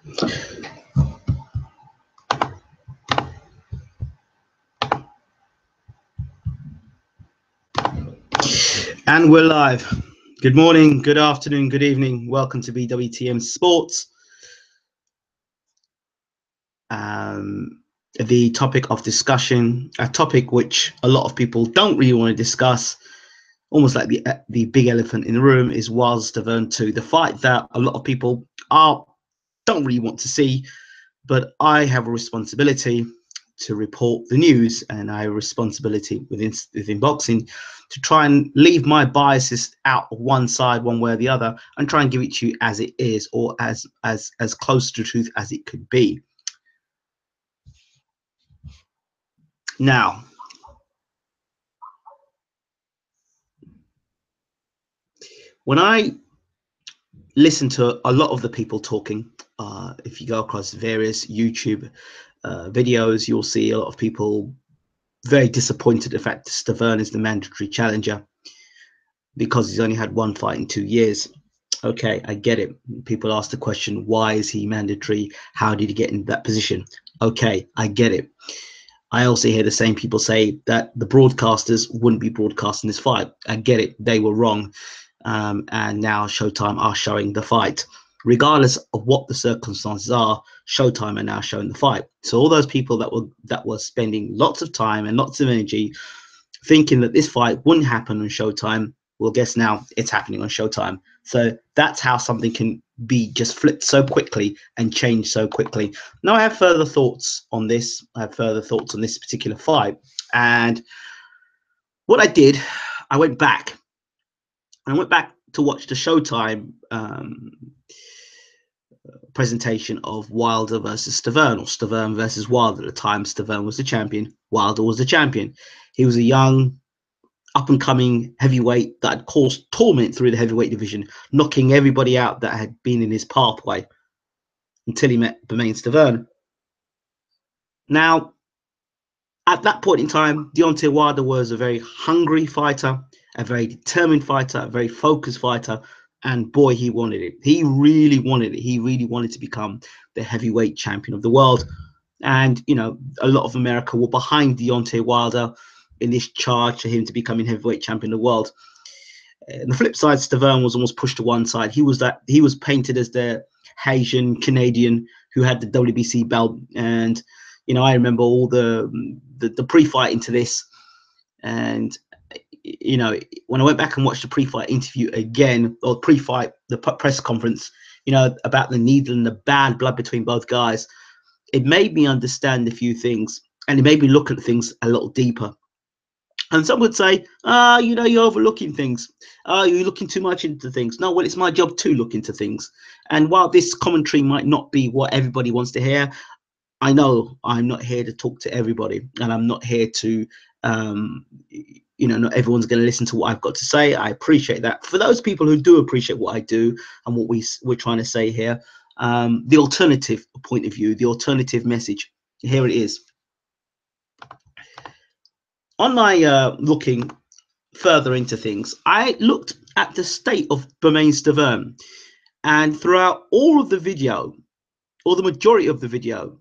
And we're live. Good morning, good afternoon, good evening. Welcome to BWTM Sports. The topic of discussion, a topic which a lot of people don't really want to discuss, almost like the big elephant in the room, is Wilder Stiverne 2, the fight that a lot of people don't really want to see, but I have a responsibility to report the news, and I have a responsibility within boxing to try and leave my biases out of one side, one way or the other, and try and give it to you as it is, or as close to the truth as it could be. Now, when I listen to a lot of the people talking, if you go across various YouTube videos, you'll see a lot of people very disappointed the fact that Stiverne is the mandatory challenger because he's only had one fight in 2 years. Okay, I get it. People ask the question, why is he mandatory? How did he get in that position? Okay, I get it. I also hear the same people say that the broadcasters wouldn't be broadcasting this fight. I get it. They were wrong. And now Showtime are showing the fight. Regardless of what the circumstances are, Showtime are now showing the fight. So all those people that were spending lots of time and lots of energy thinking that this fight wouldn't happen on Showtime, well, guess now it's happening on Showtime. So that's how something can be just flipped so quickly and changed so quickly. Now I have further thoughts on this. I have further thoughts on this particular fight. And what I did, I went back. And I went back to watch the Showtime presentation of Wilder versus Stiverne, or Stiverne versus Wilder. At the time, Stiverne was the champion. Wilder was the champion. He was a young, up-and-coming heavyweight that had caused torment through the heavyweight division, knocking everybody out that had been in his pathway until he met Stiverne. Now, at that point in time, Deontay Wilder was a very hungry fighter, a very determined fighter, a very focused fighter, and boy, he wanted it. He really wanted it. He really wanted to become the heavyweight champion of the world. And, you know, a lot of America were behind Deontay Wilder in this charge to him to becoming heavyweight champion of the world. And the flip side, Stiverne was almost pushed to one side. He was painted as the Haitian Canadian who had the WBC belt. And, you know, I remember all the pre-fight into this. And, you know, when I went back and watched the pre-fight interview again, or pre-fight, the press conference, you know, about the needle and the bad blood between both guys, it made me understand a few things, and it made me look at things a little deeper. And some would say, you know, you're overlooking things. You're looking too much into things. No, well, it's my job to look into things. And while this commentary might not be what everybody wants to hear, I know I'm not here to talk to everybody, and I'm not here to, you know, not everyone's going to listen to what I've got to say. I appreciate that. For those people who do appreciate what I do and what we're trying to say here, the alternative point of view, the alternative message, here it is. On my looking further into things, I looked at the state of Stiverne, and throughout all of the video, or the majority of the video,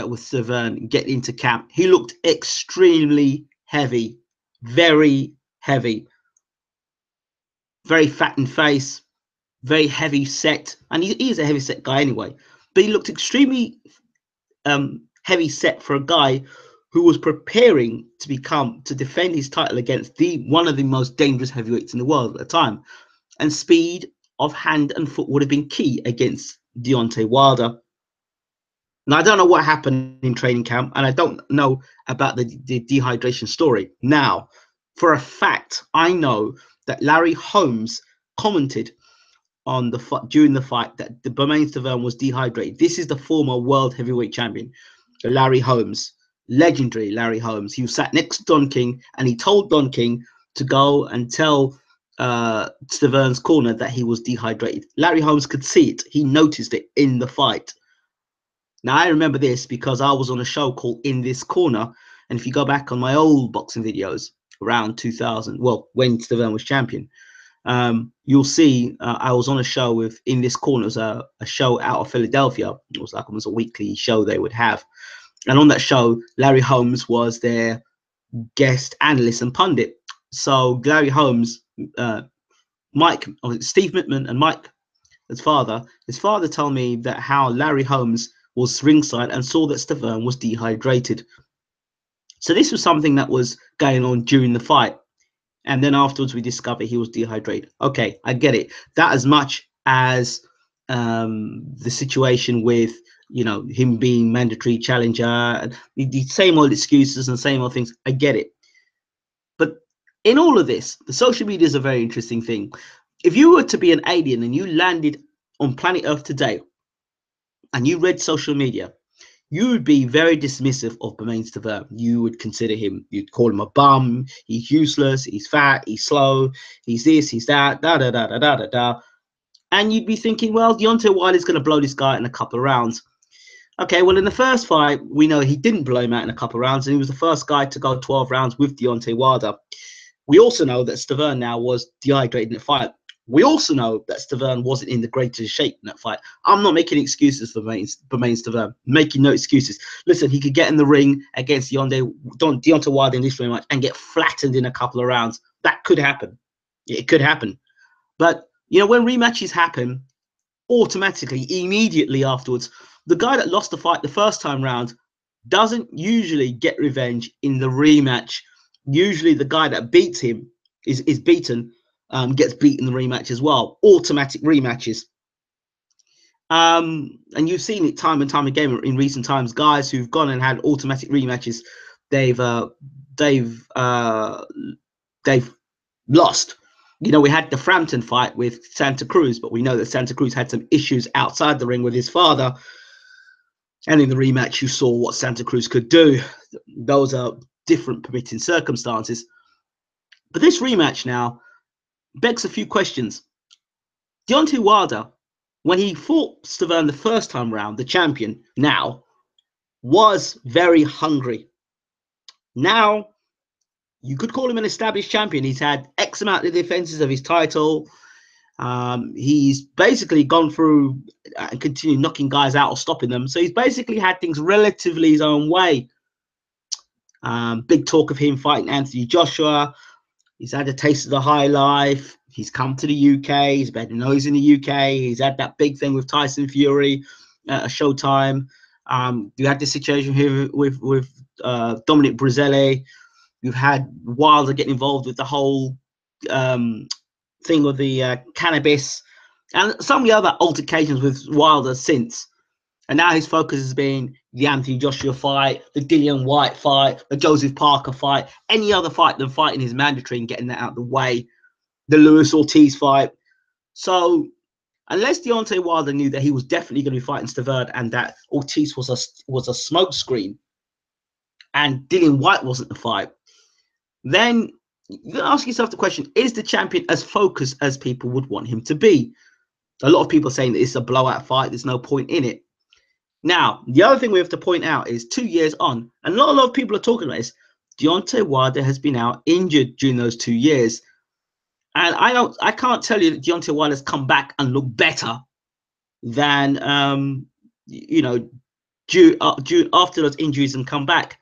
with Stiverne getting into camp, he looked extremely heavy, very heavy, very fat in face, very heavy set, and he is a heavy set guy anyway, but he looked extremely heavy set for a guy who was preparing to defend his title against one of the most dangerous heavyweights in the world at the time. And speed of hand and foot would have been key against Deontay Wilder. Now, I don't know what happened in training camp, and I don't know about the dehydration story. Now, for a fact, I know that Larry Holmes commented on during the fight that the Stiverne was dehydrated. This is the former world heavyweight champion, Larry Holmes, legendary Larry Holmes. He was sat next to Don King, and he told Don King to go and tell Stiverne's corner that he was dehydrated. Larry Holmes could see it. He noticed it in the fight. Now, I remember this because I was on a show called In This Corner, and if you go back on my old boxing videos around 2000, well, when Stiverne was champion, you'll see I was on a show with In This Corner. It was a show out of Philadelphia. It was like almost a weekly show they would have. And on that show, Larry Holmes was their guest analyst and pundit. So Larry Holmes, Steve Mittman and Mike, his father told me that how Larry Holmes was ringside and saw that Stiverne was dehydrated. So this was something that was going on during the fight. And then afterwards we discovered he was dehydrated. Okay, I get it. That as much as the situation with, him being mandatory challenger, and the same old excuses and same old things. I get it. But in all of this, the social media is a very interesting thing. If you were to be an alien and you landed on planet Earth today and you read social media, you would be very dismissive of Bermain Stiverne. You would consider him, you'd call him a bum, he's useless, he's fat, he's slow, he's this, he's that, da da da da da da da. And you'd be thinking, well, Deontay Wilder's going to blow this guy in a couple of rounds. Okay, well, in the first fight, we know he didn't blow him out in a couple of rounds, and he was the first guy to go 12 rounds with Deontay Wilder. We also know that Stiverne now was dehydrated in the fight. We also know that Stiverne wasn't in the greatest shape in that fight. I'm not making excuses for Bermain Stiverne, making no excuses. Listen, he could get in the ring against Deontay Wilder in this rematch and get flattened in a couple of rounds. That could happen. It could happen. But, when rematches happen, automatically, immediately afterwards, the guy that lost the fight the first time round doesn't usually get revenge in the rematch. Usually the guy that beats him is beaten, gets beaten in the rematch as well. Automatic rematches. And you've seen it time and time again in recent times. Guys who've gone and had automatic rematches, they've lost. We had the Frampton fight with Santa Cruz, but we know that Santa Cruz had some issues outside the ring with his father. And in the rematch, you saw what Santa Cruz could do. Those are different permitting circumstances. But this rematch now begs a few questions. Deontay Wilder, when he fought Stiverne the first time round, the champion now, was very hungry. Now, you could call him an established champion. He's had X amount of defenses of his title. He's basically gone through and continued knocking guys out or stopping them. So he's basically had things relatively his own way. Big talk of him fighting Anthony Joshua. He's had a taste of the high life. He's come to the UK. He's better known in the UK. He's had that big thing with Tyson Fury at Showtime. You had this situation here with Dominic Breazeale. You've had Wilder getting involved with the whole thing with the cannabis and some of the other altercations with Wilder since. And now his focus has been the Anthony Joshua fight, the Dillian Whyte fight, the Joseph Parker fight, any other fight than fighting his mandatory and getting that out of the way, the Luis Ortiz fight. So unless Deontay Wilder knew that he was definitely going to be fighting Stiverne and that Ortiz was a smokescreen and Dillian Whyte wasn't the fight, then you gotta ask yourself the question, is the champion as focused as people would want him to be? A lot of people are saying that it's a blowout fight, there's no point in it. Now, the other thing we have to point out is 2 years on, and not a lot of people are talking about this, Deontay Wilder has been out injured during those 2 years. And I can't tell you that Deontay Wilder's come back and look better than after those injuries and come back.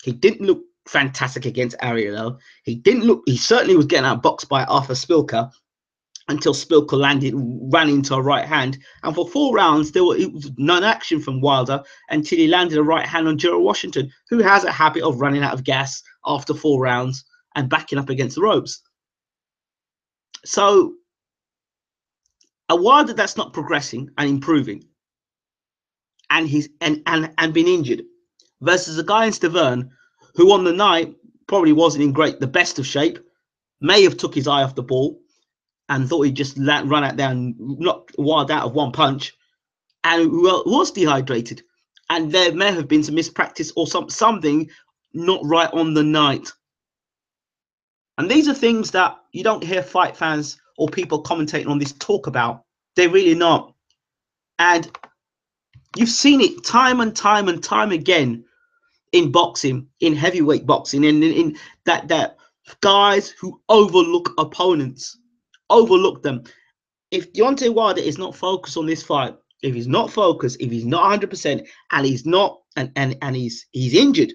He didn't look fantastic against Ariel. He certainly was getting outboxed by Arthur Spilker until Spilker ran into a right hand. And for 4 rounds, it was non-action from Wilder until he landed a right hand on Gerald Washington, who has a habit of running out of gas after 4 rounds and backing up against the ropes. So a Wilder that's not progressing and improving and he's and been injured versus a guy in Stiverne who on the night probably wasn't in the best of shape, may have took his eye off the ball and thought he'd just run out there and knock Wilder out of one punch, and was dehydrated. And there may have been some mispractice or something not right on the night. And these are things that you don't hear fight fans or people commentating on this talk about. They're really not. And you've seen it time and time and time again in boxing, in heavyweight boxing, in that guys who overlook opponents overlook them. If Deontay Wilder is not focused on this fight, if he's not focused, if he's not 100%, and he's not, and he's injured.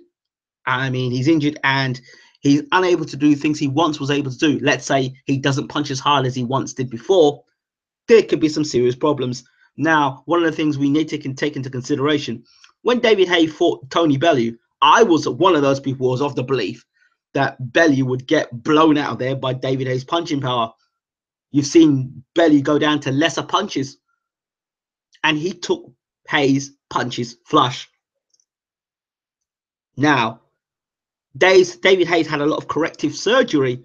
I mean, he's injured and he's unable to do things he once was able to do. Let's say he doesn't punch as hard as he once did before. There could be some serious problems. Now, one of the things we need to take into consideration, when David Haye fought Tony Bellew, I was one of those people who was of the belief that Bellew would get blown out of there by David Haye's punching power. You've seen Bellew go down to lesser punches, and he took Haye's punches flush. Now, David Haye's had a lot of corrective surgery,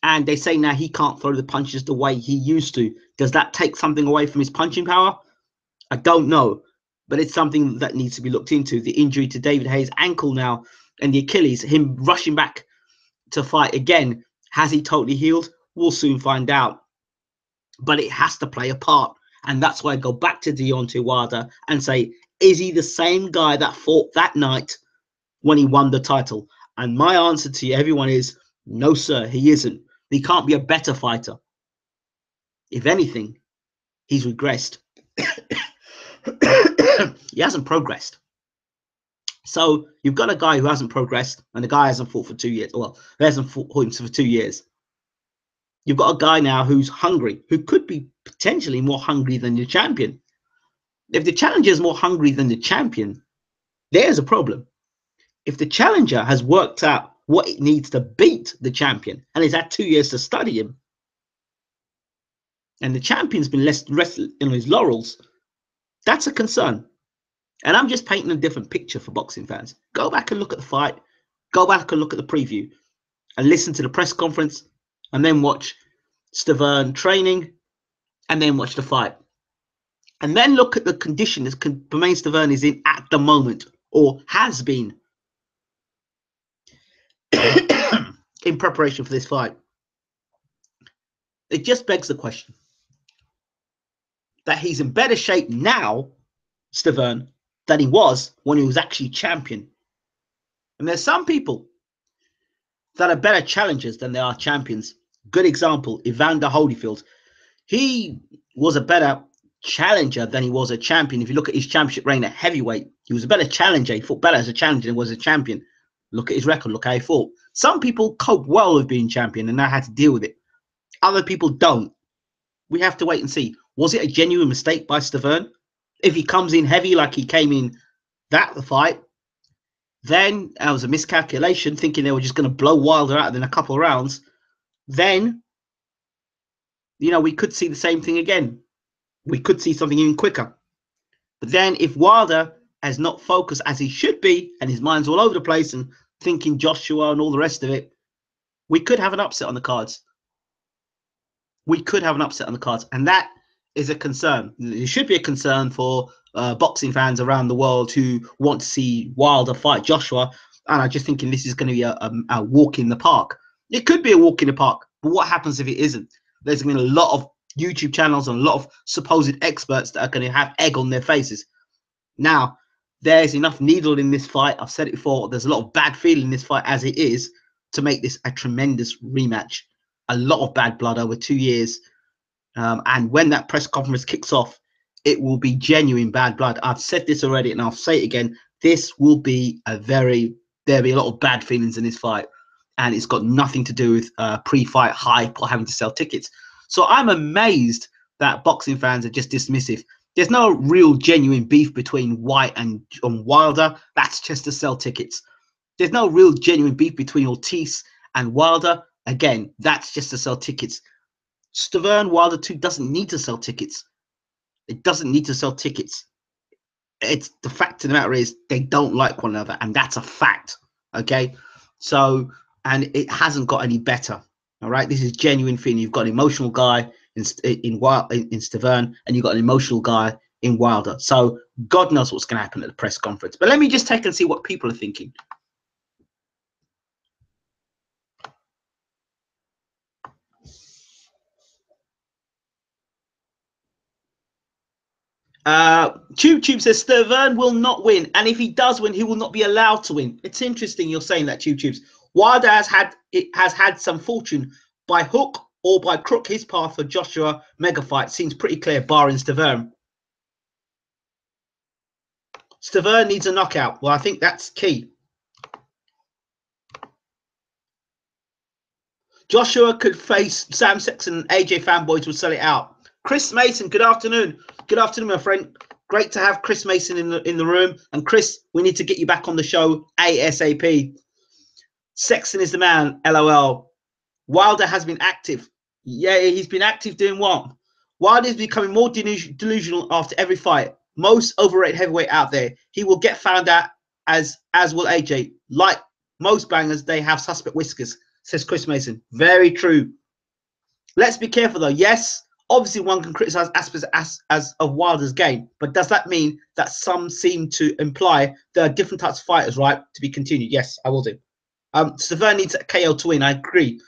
and they say now he can't throw the punches the way he used to. Does that take something away from his punching power? I don't know, but it's something that needs to be looked into. The injury to David Haye's ankle now and the Achilles, him rushing back to fight again, has he totally healed? We'll soon find out. But it has to play a part. And that's why I go back to Deontay Wilder and say, is he the same guy that fought that night when he won the title? And my answer to everyone is, no, sir, he isn't. He can't be a better fighter. If anything, he's regressed. He hasn't progressed. So you've got a guy who hasn't progressed, and the guy hasn't fought for 2 years. Well, he hasn't fought for 2 years. You've got a guy now who's hungry, who could be potentially more hungry than the champion. If the challenger is more hungry than the champion, there's a problem. If the challenger has worked out what it needs to beat the champion, and he's had 2 years to study him, and the champion's been less rested in his laurels, that's a concern. And I'm just painting a different picture for boxing fans. Go back and look at the fight. Go back and look at the preview and listen to the press conference, and then watch Stiverne training, and then watch the fight. And then look at the condition that Bermane Stiverne is in at the moment, or has been, in preparation for this fight. It just begs the question that he's in better shape now, Stiverne, than he was when he was actually champion. And there's some people that are better challengers than they are champions. Good example, Evander Holyfield. He was a better challenger than he was a champion. If you look at his championship reign at heavyweight, he was a better challenger. He fought better as a challenger than he was a champion. Look at his record. Look how he fought. Some people cope well with being champion and know how to deal with it. Other people don't. We have to wait and see. Was it a genuine mistake by Stiverne? If he comes in heavy like he came in that fight, then it was a miscalculation, thinking they were just going to blow Wilder out in a couple of rounds. Then, you know, we could see the same thing again. We could see something even quicker. But then if Wilder has not focused as he should be, and his mind's all over the place and thinking Joshua and all the rest of it, we could have an upset on the cards. We could have an upset on the cards. And that is a concern. It should be a concern for boxing fans around the world who want to see Wilder fight Joshua. And I'm just thinking this is going to be a walk in the park. It could be a walk in the park, but what happens if it isn't? There's going to be a lot of YouTube channels and a lot of supposed experts that are going to have egg on their faces. Now, there's enough needle in this fight. I've said it before. There's a lot of bad feeling in this fight as it is to make this a tremendous rematch. A lot of bad blood over 2 years. And when that press conference kicks off, it will be genuine bad blood. I've said this already and I'll say it again. This will be there'll be a lot of bad feelings in this fight. And it's got nothing to do with pre-fight hype or having to sell tickets. So I'm amazed that boxing fans are just dismissive. There's no real genuine beef between White and Wilder. That's just to sell tickets. There's no real genuine beef between Ortiz and Wilder. Again, that's just to sell tickets. Stiverne Wilder 2 doesn't need to sell tickets. It doesn't need to sell tickets. It's the fact of the matter is they don't like one another, and that's a fact. Okay, so and it hasn't got any better. All right, this is genuine feeling. You've got an emotional guy in Stiverne, and you've got an emotional guy in Wilder. So God knows what's going to happen at the press conference. But let me just take and see what people are thinking. Tube says Stiverne will not win, and if he does win, he will not be allowed to win. It's interesting you're saying that, Tubes. Wilder has had some fortune by hook or by crook, his path for Joshua mega fight seems pretty clear, barring Stiverne. Stiverne needs a knockout. Well, I think that's key. Joshua could face Sam Sexton and AJ fanboys will sell it out. Chris Mason, good afternoon. Good afternoon, my friend. Great to have Chris Mason in the room. And Chris, we need to get you back on the show ASAP. Sexton is the man, LOL. Wilder has been active. Yeah, he's been active doing what? Wilder is becoming more delusional after every fight. Most overrated heavyweight out there. He will get found out as will AJ. Like most bangers, they have suspect whiskers, says Chris Mason. Very true. Let's be careful though. Yes, obviously one can criticize aspects as of Wilder's game, but does that mean that some seem to imply there are different types of fighters, right? To be continued. Yes, I will do. Stiverne needs a KO to win. I agree.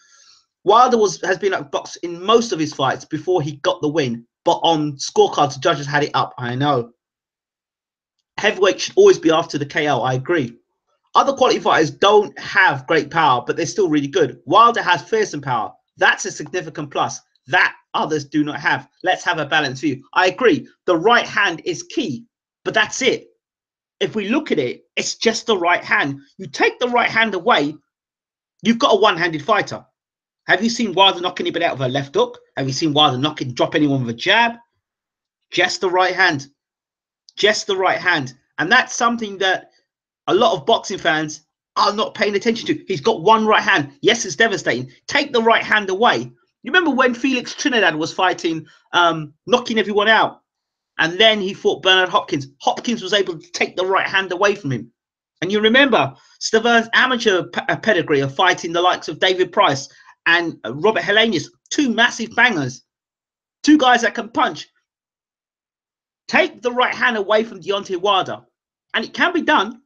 Wilder has been at box in most of his fights before he got the win, but on scorecards, the judges had it up. I know. Heavyweight should always be after the KO. I agree. Other quality fighters don't have great power, but they're still really good. Wilder has fearsome power. That's a significant plus that others do not have. Let's have a balanced view. I agree. The right hand is key, but that's it. If we look at it, it's just the right hand. You take the right hand away, you've got a one-handed fighter. Have you seen Wilder knock anybody out with a left hook? Have you seen Wilder drop anyone with a jab? Just the right hand. Just the right hand. And that's something that a lot of boxing fans are not paying attention to. He's got one right hand. Yes, it's devastating. Take the right hand away. You remember when Felix Trinidad was fighting, knocking everyone out? And then he fought Bernard Hopkins. Hopkins was able to take the right hand away from him. And you remember Stiverne's amateur pedigree of fighting the likes of David Price and Robert Helenius, two massive bangers, two guys that can punch. Take the right hand away from Deontay Wilder, and it can be done.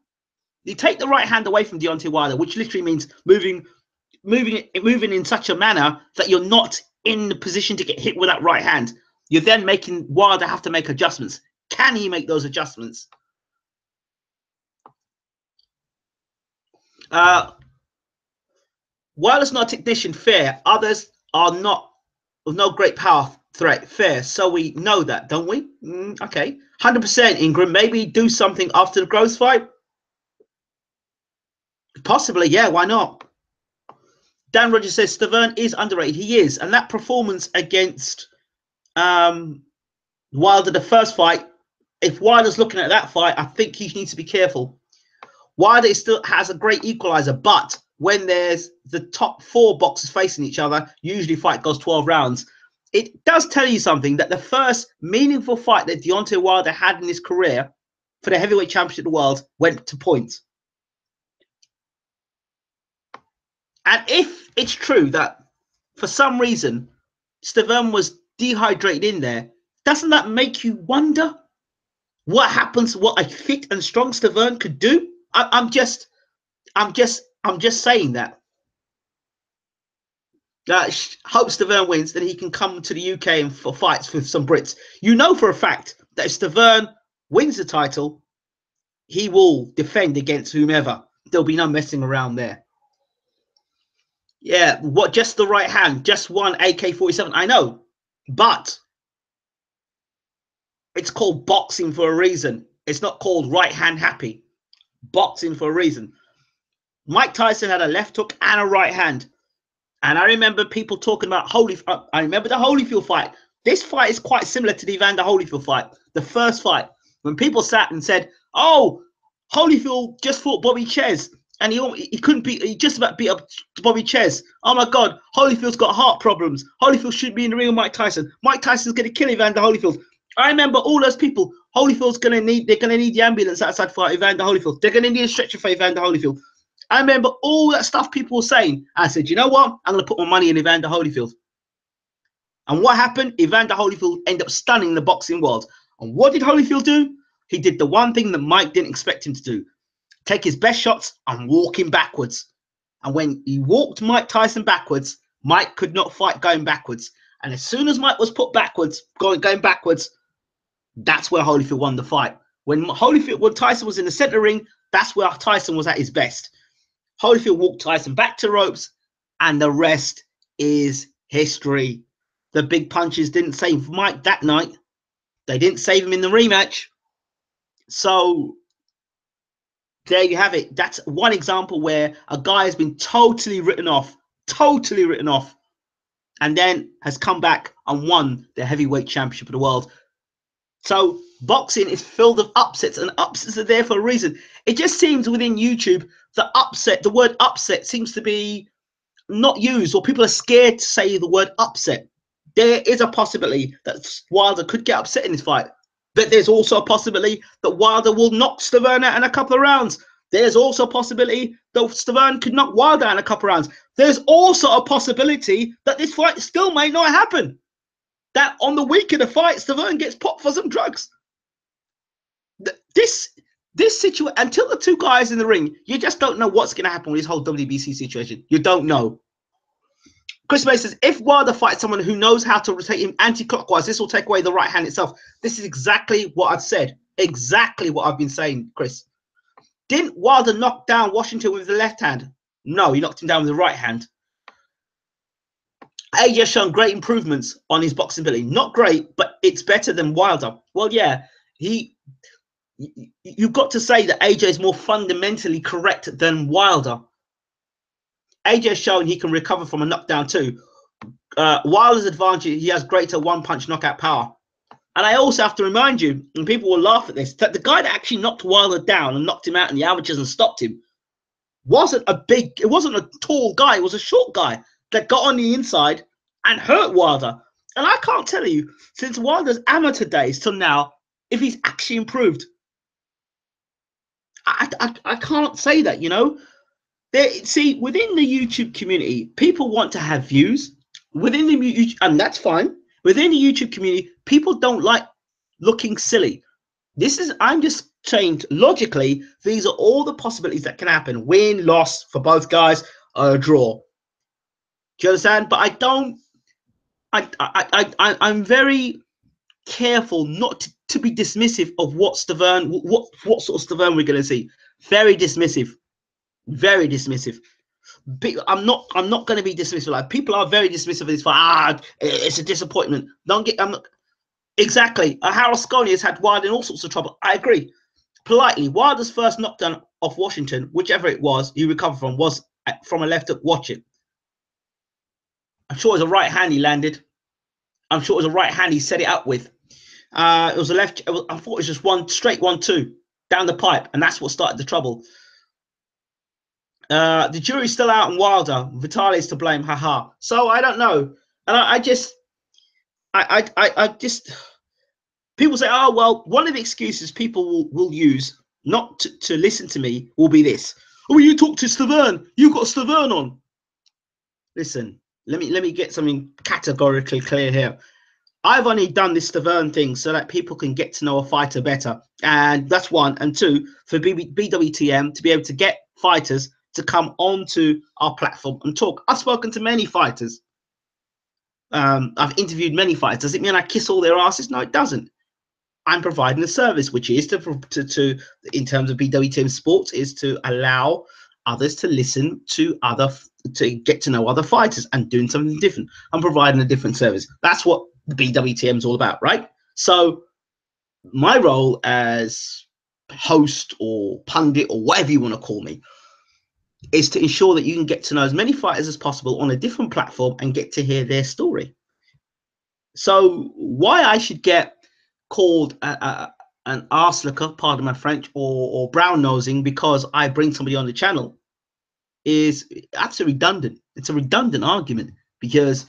You take the right hand away from Deontay Wilder, which literally means moving in such a manner that you're not in the position to get hit with that right hand. You're then making Wilder have to make adjustments. Can he make those adjustments? Wilder's not a technician, fair. Others are not with no great power threat, fair. So we know that, don't we? Okay. 100% Ingram. Maybe do something after the Groves fight? Possibly, yeah. Why not? Dan Rogers says Stiverne is underrated. He is. And that performance against Wilder, the first fight, if Wilder's looking at that fight, I think he needs to be careful. Wilder still has a great equalizer, but when there's the top four boxers facing each other, usually fight goes 12 rounds. It does tell you something that the first meaningful fight that Deontay Wilder had in his career for the heavyweight championship of the world went to points. And if it's true that for some reason Stiverne was dehydrated in there, doesn't that make you wonder what happens, what a fit and strong Stiverne could do? I'm just saying that. Hope Stiverne wins, then he can come to the UK and for fights with some Brits. You know for a fact that if Stiverne wins the title, he will defend against whomever. There'll be no messing around there. Yeah, what? Just the right hand, just one AK-47. I know, but it's called boxing for a reason. It's not called right hand happy. Boxing for a reason. Mike Tyson had a left hook and a right hand. And I remember people talking about I remember the Holyfield fight. This fight is quite similar to the Evander Holyfield fight. The first fight, when people sat and said, "Oh, Holyfield just fought Bobby Ches, and he couldn't beat. He just about beat up Bobby Ches. Oh my God, Holyfield's got heart problems. Holyfield should be in the ring with Mike Tyson. Mike Tyson's going to kill Evander Holyfield." I remember all those people. They're going to need the ambulance outside for Evander Holyfield. They're going to need a stretcher for Evander Holyfield. I remember all that stuff people were saying. I said, you know what? I'm going to put my money in Evander Holyfield. And what happened? Evander Holyfield ended up stunning the boxing world. And what did Holyfield do? He did the one thing that Mike didn't expect him to do. Take his best shots and walk him backwards. And when he walked Mike Tyson backwards, Mike could not fight going backwards. And as soon as Mike was put backwards, going backwards, that's where Holyfield won the fight. When Tyson was in the center ring, that's where Tyson was at his best. Holyfield walked Tyson back to ropes, and the rest is History. The big punches didn't save Mike that night. They didn't save him in the rematch. So there you have it. That's one example where a guy has been totally written off, and then has come back and won the heavyweight championship of the world. So boxing is filled with upsets, and upsets are there for a reason. It just seems within YouTube, the word upset seems to be not used, or people are scared to say the word upset. There is a possibility that Wilder could get upset in this fight, but there's also a possibility that Wilder will knock Stiverne out in a couple of rounds. There's also a possibility that Stiverne could knock Wilder out in a couple of rounds. There's also a possibility that this fight still may not happen. That on the week of the fight, Stiverne gets popped for some drugs. This situation, until the two guys in the ring, you just don't know what's going to happen with this whole WBC situation. You don't know. Chris May says, if Wilder fights someone who knows how to rotate him anti-clockwise, this will take away the right hand itself. This is exactly what I've said. Exactly what I've been saying, Chris. Didn't Wilder knock down Washington with the left hand? No, he knocked him down with the right hand. AJ has shown great improvements on his boxing ability. Not great, but it's better than Wilder. Well, yeah, you've got to say that AJ is more fundamentally correct than Wilder. AJ has shown he can recover from a knockdown too. Wilder's advantage, he has greater one-punch knockout power. And I also have to remind you, and people will laugh at this, that the guy that actually knocked Wilder down and knocked him out in the amateurs and stopped him wasn't a tall guy. It was a short guy that got on the inside and hurt Wilder. And I can't tell you, since Wilder's amateur days till now, if he's actually improved. I can't say that, you know. See, within the YouTube community, people want to have views. Within the YouTube, and that's fine. Within the YouTube community, people don't like looking silly. I'm just saying logically, these are all the possibilities that can happen. Win, loss for both guys, a draw. Do you understand? But I'm very careful not to be dismissive of what Stiverne, what sort of Stiverne we're going to see. Very dismissive. Very dismissive. I'm not going to be dismissive. Like, people are very dismissive of this fight. It's a disappointment. Exactly. Harold Sconey has had Wilder in all sorts of trouble. I agree. Politely, Wilder's first knockdown off Washington, whichever it was he recovered from, was from a left hook. Watch it. I'm sure it was a right hand he landed. I'm sure it was a right hand he set it up with. It was a left. I thought it was just one straight 1-2 down the pipe, and that's what started the trouble. The jury's still out on Wilder. Vitaly's to blame. Haha. So I don't know, and I just people say, oh well, one of the excuses people will use not to listen to me will be this. Oh, you talk to Stiverne. You got Stiverne on. Listen, let me get something categorically clear here. I've only done this Stiverne thing so that people can get to know a fighter better, and that's one. And two, for BWTM to be able to get fighters to come onto our platform and talk. I've spoken to many fighters. I've interviewed many fighters. Does it mean I kiss all their asses? No, it doesn't. I'm providing a service, which is to in terms of BWTM sports, is to allow others to listen to to get to know other fighters and doing something different. I'm providing a different service. That's what the BWTM is all about, right? So my role as host or pundit or whatever you want to call me is to ensure that you can get to know as many fighters as possible on a different platform and get to hear their story. So why I should get called an arse licker, pardon my French, or brown nosing because I bring somebody on the channel is absolutely redundant. It's a redundant argument, because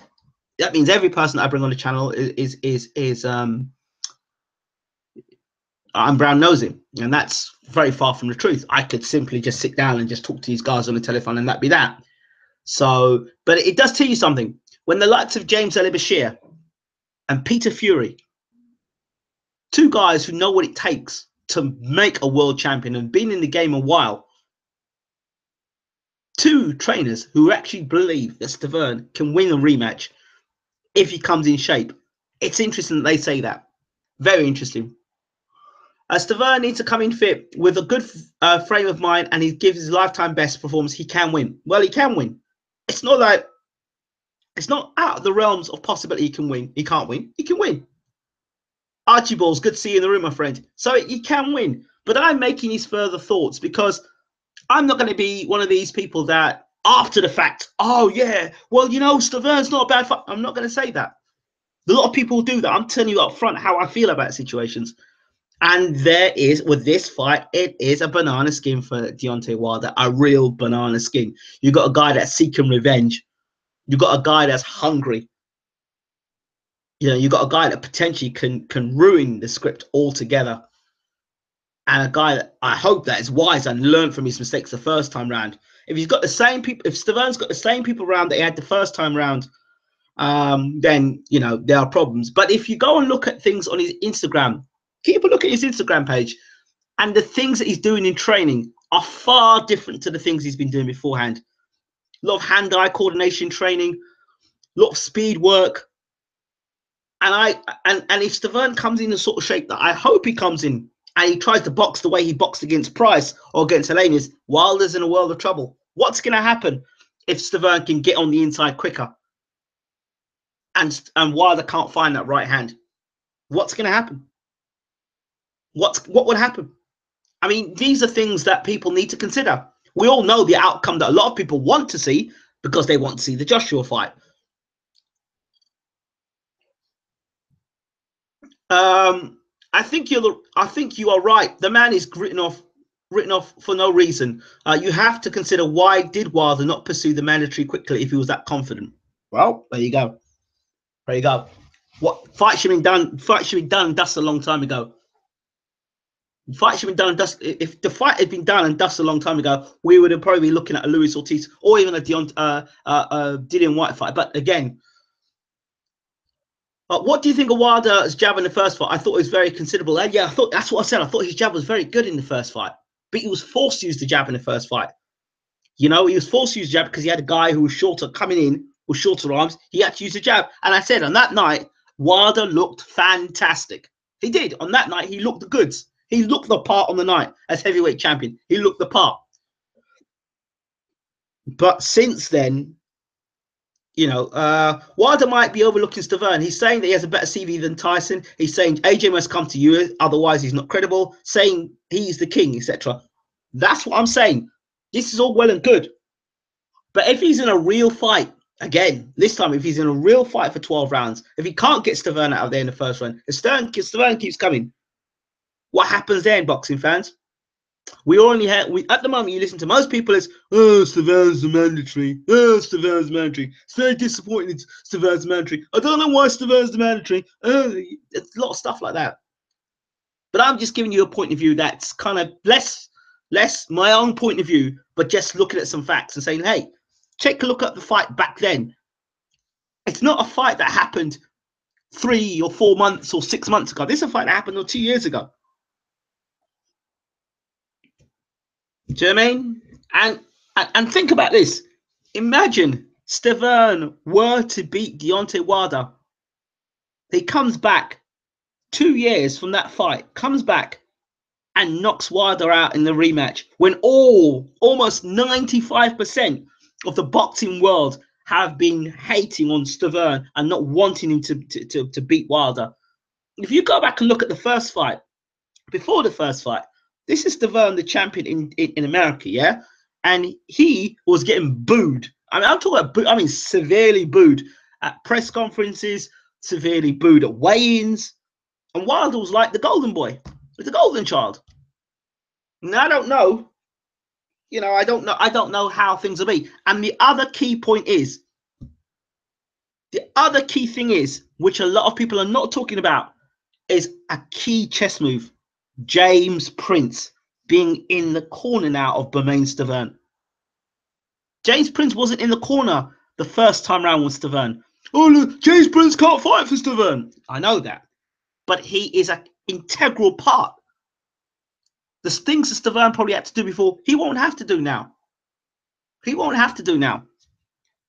that means every person that I bring on the channel is I'm brown nosing, and that's very far from the truth. I could simply just sit down and just talk to these guys on the telephone, and that'd be that. So, but it does tell you something. When the likes of James Ali Bashir and Peter Fury, two guys who know what it takes to make a world champion and been in the game a while, two trainers who actually believe that Stiverne can win a rematch if he comes in shape. It's interesting that they say that. Very interesting. Stiverne needs to come in fit with a good frame of mind, and he gives his lifetime best performance. He can win. Well, he can win. It's not like It's not out of the realms of possibility he can win. He can't win. He can win. Archibald's good to see you in the room, my friend. So he can win. But I'm making these further thoughts because I'm not going to be one of these people that after the fact, oh yeah, well, you know, Stiverne's not a bad fight. I'm not going to say that. A lot of people do that. I'm telling you up front how I feel about situations. And there is, with this fight, it is a banana skin for Deontay Wilder, a real banana skin. You got a guy that's seeking revenge. You got a guy that's hungry. You know, you got a guy that potentially can ruin the script altogether. And a guy that I hope that is wise and learned from his mistakes the first time round. If he's got the same people, if Stiverne's got the same people around that he had the first time round, then you know there are problems. But if you go and look at things on his Instagram, keep a look at his Instagram page, and the things that he's doing in training are far different to the things he's been doing beforehand. A lot of hand-eye coordination training, a lot of speed work. And if Stiverne comes in the sort of shape that I hope he comes in, and he tries to box the way he boxed against Price or against Helenius, Wilder's in a world of trouble. What's going to happen if Stiverne can get on the inside quicker and Wilder can't find that right hand? What's going to happen? What would happen? I mean, these are things that people need to consider. We all know the outcome that a lot of people want to see because they want to see the Joshua fight. I think you are right. The man is written off for no reason. You have to consider, why did Wilder not pursue the mandatory quickly if he was that confident? Well, there you go. There you go. What fight should have been done? Fight should be done and dusted a long time ago. Fight should have been done and dusted. If the fight had been done and dusted a long time ago, we would have probably been looking at a Luis Ortiz or even a Dillian White fight. But again, what do you think of Wilder's jab in the first fight? I thought it was very considerable. And yeah, I thought that's what I said. I thought his jab was very good in the first fight, but he was forced to use the jab in the first fight. You know, he was forced to use the jab because he had a guy who was shorter coming in with shorter arms. He had to use the jab. And I said on that night, Wilder looked fantastic. He did. On that night, he looked the goods. He looked the part on the night as heavyweight champion. He looked the part. But since then, you know, Wilder might be overlooking Stiverne. He's saying that he has a better CV than Tyson. He's saying AJ must come to you, otherwise he's not credible. Saying he's the king, etc. That's what I'm saying. This is all well and good. But if he's in a real fight, again, this time, if he's in a real fight for 12 rounds, if he can't get Stiverne out of there in the first round, if Stiverne keeps coming, what happens then, boxing fans? We only have, at the moment, you listen to most people is, oh, Stiverne's mandatory. Oh, Stiverne's mandatory. It's very disappointing. Stiverne's mandatory. I don't know why Stiverne's mandatory. It's a lot of stuff like that. But I'm just giving you a point of view that's kind of less my own point of view, but just looking at some facts and saying, hey, take a look at the fight back then. It's not a fight that happened 3 or 4 months or 6 months ago. This is a fight that happened 2 years ago. Do you know what I mean? And think about this. Imagine Stiverne were to beat Deontay Wilder. He comes back 2 years from that fight, comes back and knocks Wilder out in the rematch when almost 95% of the boxing world have been hating on Stiverne and not wanting him to beat Wilder. If you go back and look at the first fight, before the first fight, this is Stiverne, the champion in America, yeah? And he was getting booed. I mean, I'm talking about booed, I mean, severely booed at press conferences, severely booed at weigh-ins. And Wilder was like the golden boy, the golden child. And I don't know, you know, I don't know how things will be. And the other key point is, the other key thing is, which a lot of people are not talking about, is a key chess move. James Prince being in the corner now of Bermane Stiverne. James Prince wasn't in the corner the first time round with Stiverne. Oh, look, James Prince can't fight for Stiverne. I know that. But he is an integral part. The things that Stiverne probably had to do before, he won't have to do now. He won't have to do now.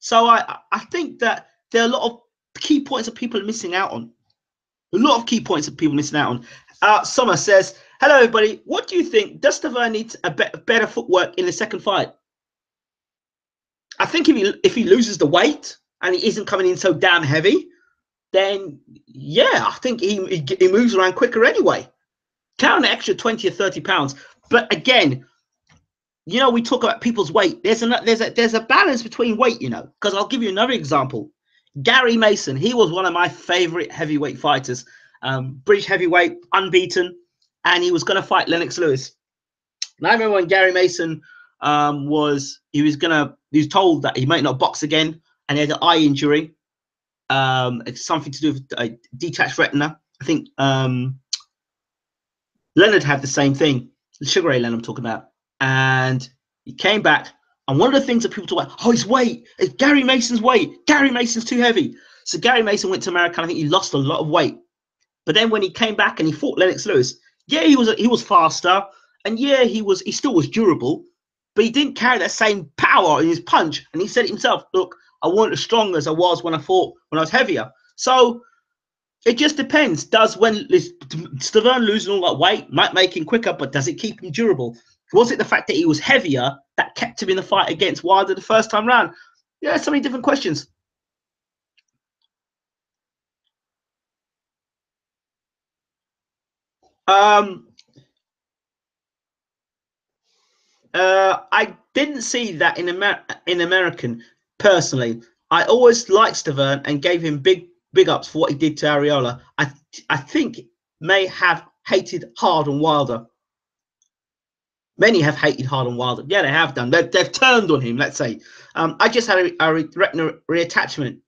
So I think that there are a lot of key points that people are missing out on. A lot of key points that people are missing out on. Summer says, hello, everybody. What do you think? Does Stiverne need a better footwork in the second fight? I think if he loses the weight, and he isn't coming in so damn heavy, then yeah, I think he moves around quicker anyway. Count an extra 20 or 30 pounds. But again, you know, we talk about people's weight. There's a balance between weight, you know, because I'll give you another example. Gary Mason, he was one of my favorite heavyweight fighters, British heavyweight, unbeaten, and he was going to fight Lennox Lewis. And I remember when Gary Mason he was told that he might not box again, and he had an eye injury. It's something to do with a detached retina. I think Leonard had the same thing. Sugar Ray Leonard I'm talking about. And he came back. And one of the things that people talk about, his weight, it's Gary Mason's weight. Gary Mason's too heavy. So Gary Mason went to America. And I think he lost a lot of weight. But then when he came back and he fought Lennox Lewis, yeah, he was faster. And yeah, he still was durable. But he didn't carry that same power in his punch. And he said it himself, look, I wasn't as strong as I was when I was heavier. So it just depends. When Stiverne losing all that weight might make him quicker, but does it keep him durable? Was it the fact that he was heavier that kept him in the fight against Wilder the first time round? Yeah, so many different questions. I didn't see that in American personally. I always liked Stiverne and gave him big ups for what he did to Areola. I think may have hated hard on Wilder. Many have hated hard on Wilder. Yeah, they have done. They've turned on him, let's say. I just had a retina reattachment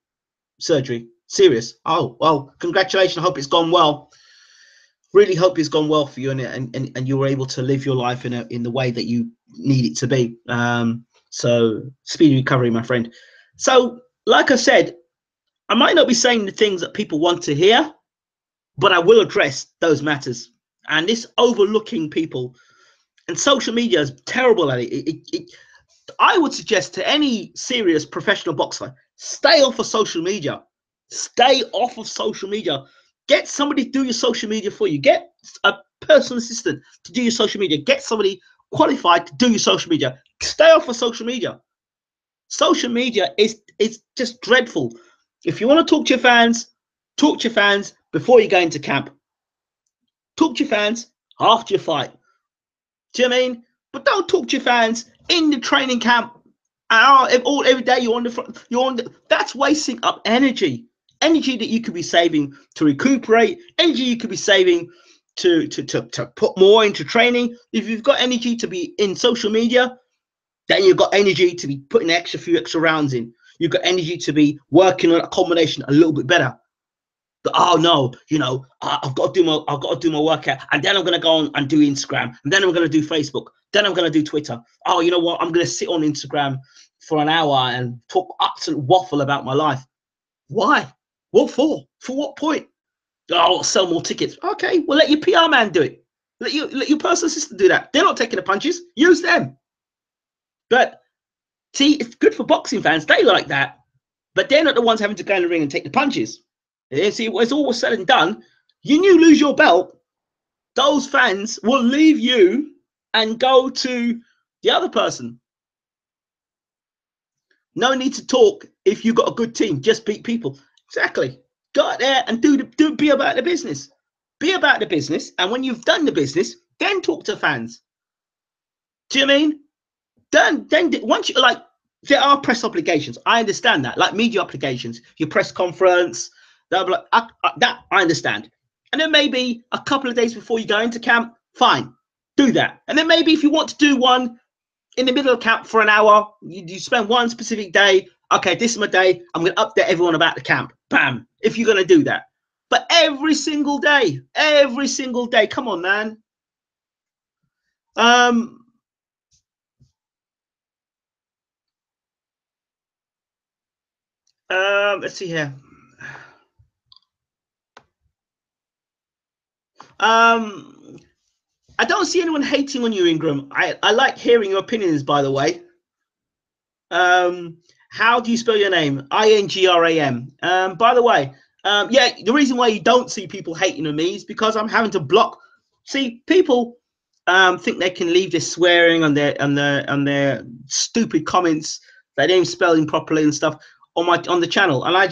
surgery. Serious. Oh, well, congratulations. I hope it's gone well. Really hope it's gone well for you, and you were able to live your life in the way that you need it to be. So speedy recovery, my friend. So, like I said, I might not be saying the things that people want to hear, but I will address those matters. And this overlooking people, and social media is terrible at it. I would suggest to any serious professional boxer, stay off of social media. Stay off of social media. Get somebody to do your social media for you. Get a personal assistant to do your social media. Get somebody qualified to do your social media. Stay off of social media. Social media is just dreadful. If you want to talk to your fans before you go into camp. Talk to your fans after your fight. Do you know what I mean? But don't talk to your fans in the training camp. Every day you're on the front. That's wasting up energy that you could be saving to recuperate, energy you could be saving to put more into training. If you've got energy to be in social media, then you've got energy to be putting few extra rounds in. You've got energy to be working on a combination a little bit better. But, oh no, I've got to do my workout, and then I'm gonna go on and do Instagram, and then I'm gonna do Facebook, then I'm gonna do Twitter. Oh, you know what? I'm gonna sit on Instagram for an hour and talk absolute waffle about my life. Why? What for? For what point? Oh, I'll sell more tickets. Okay, well, let your PR man do it. Let your personal assistant do that. They're not taking the punches. Use them. But see, it's good for boxing fans. They like that, but they're not the ones having to go in the ring and take the punches. And see, it's all said and done. You lose your belt, those fans will leave you and go to the other person. No need to talk if you've got a good team. Just beat people. Exactly. Go out there and be about the business. Be about the business, and when you've done the business, then talk to fans. Do you know what I mean? Then once you there are press obligations. I understand that, like media obligations, your press conference, that I understand. And then maybe a couple of days before you go into camp, fine, do that. And then maybe if you want to do one in the middle of camp for an hour, you spend one specific day. Okay, this is my day. I'm going to update everyone about the camp. Bam. If you're going to do that. But every single day, come on, man. Let's see here. I don't see anyone hating on you, Ingram. I like hearing your opinions, by the way. How do you spell your name? Ingram. By the way, yeah, the reason why you don't see people hating on me is because I'm having to block. See, people think they can leave this swearing on their stupid comments. They don't spelling properly and stuff. on the channel, and I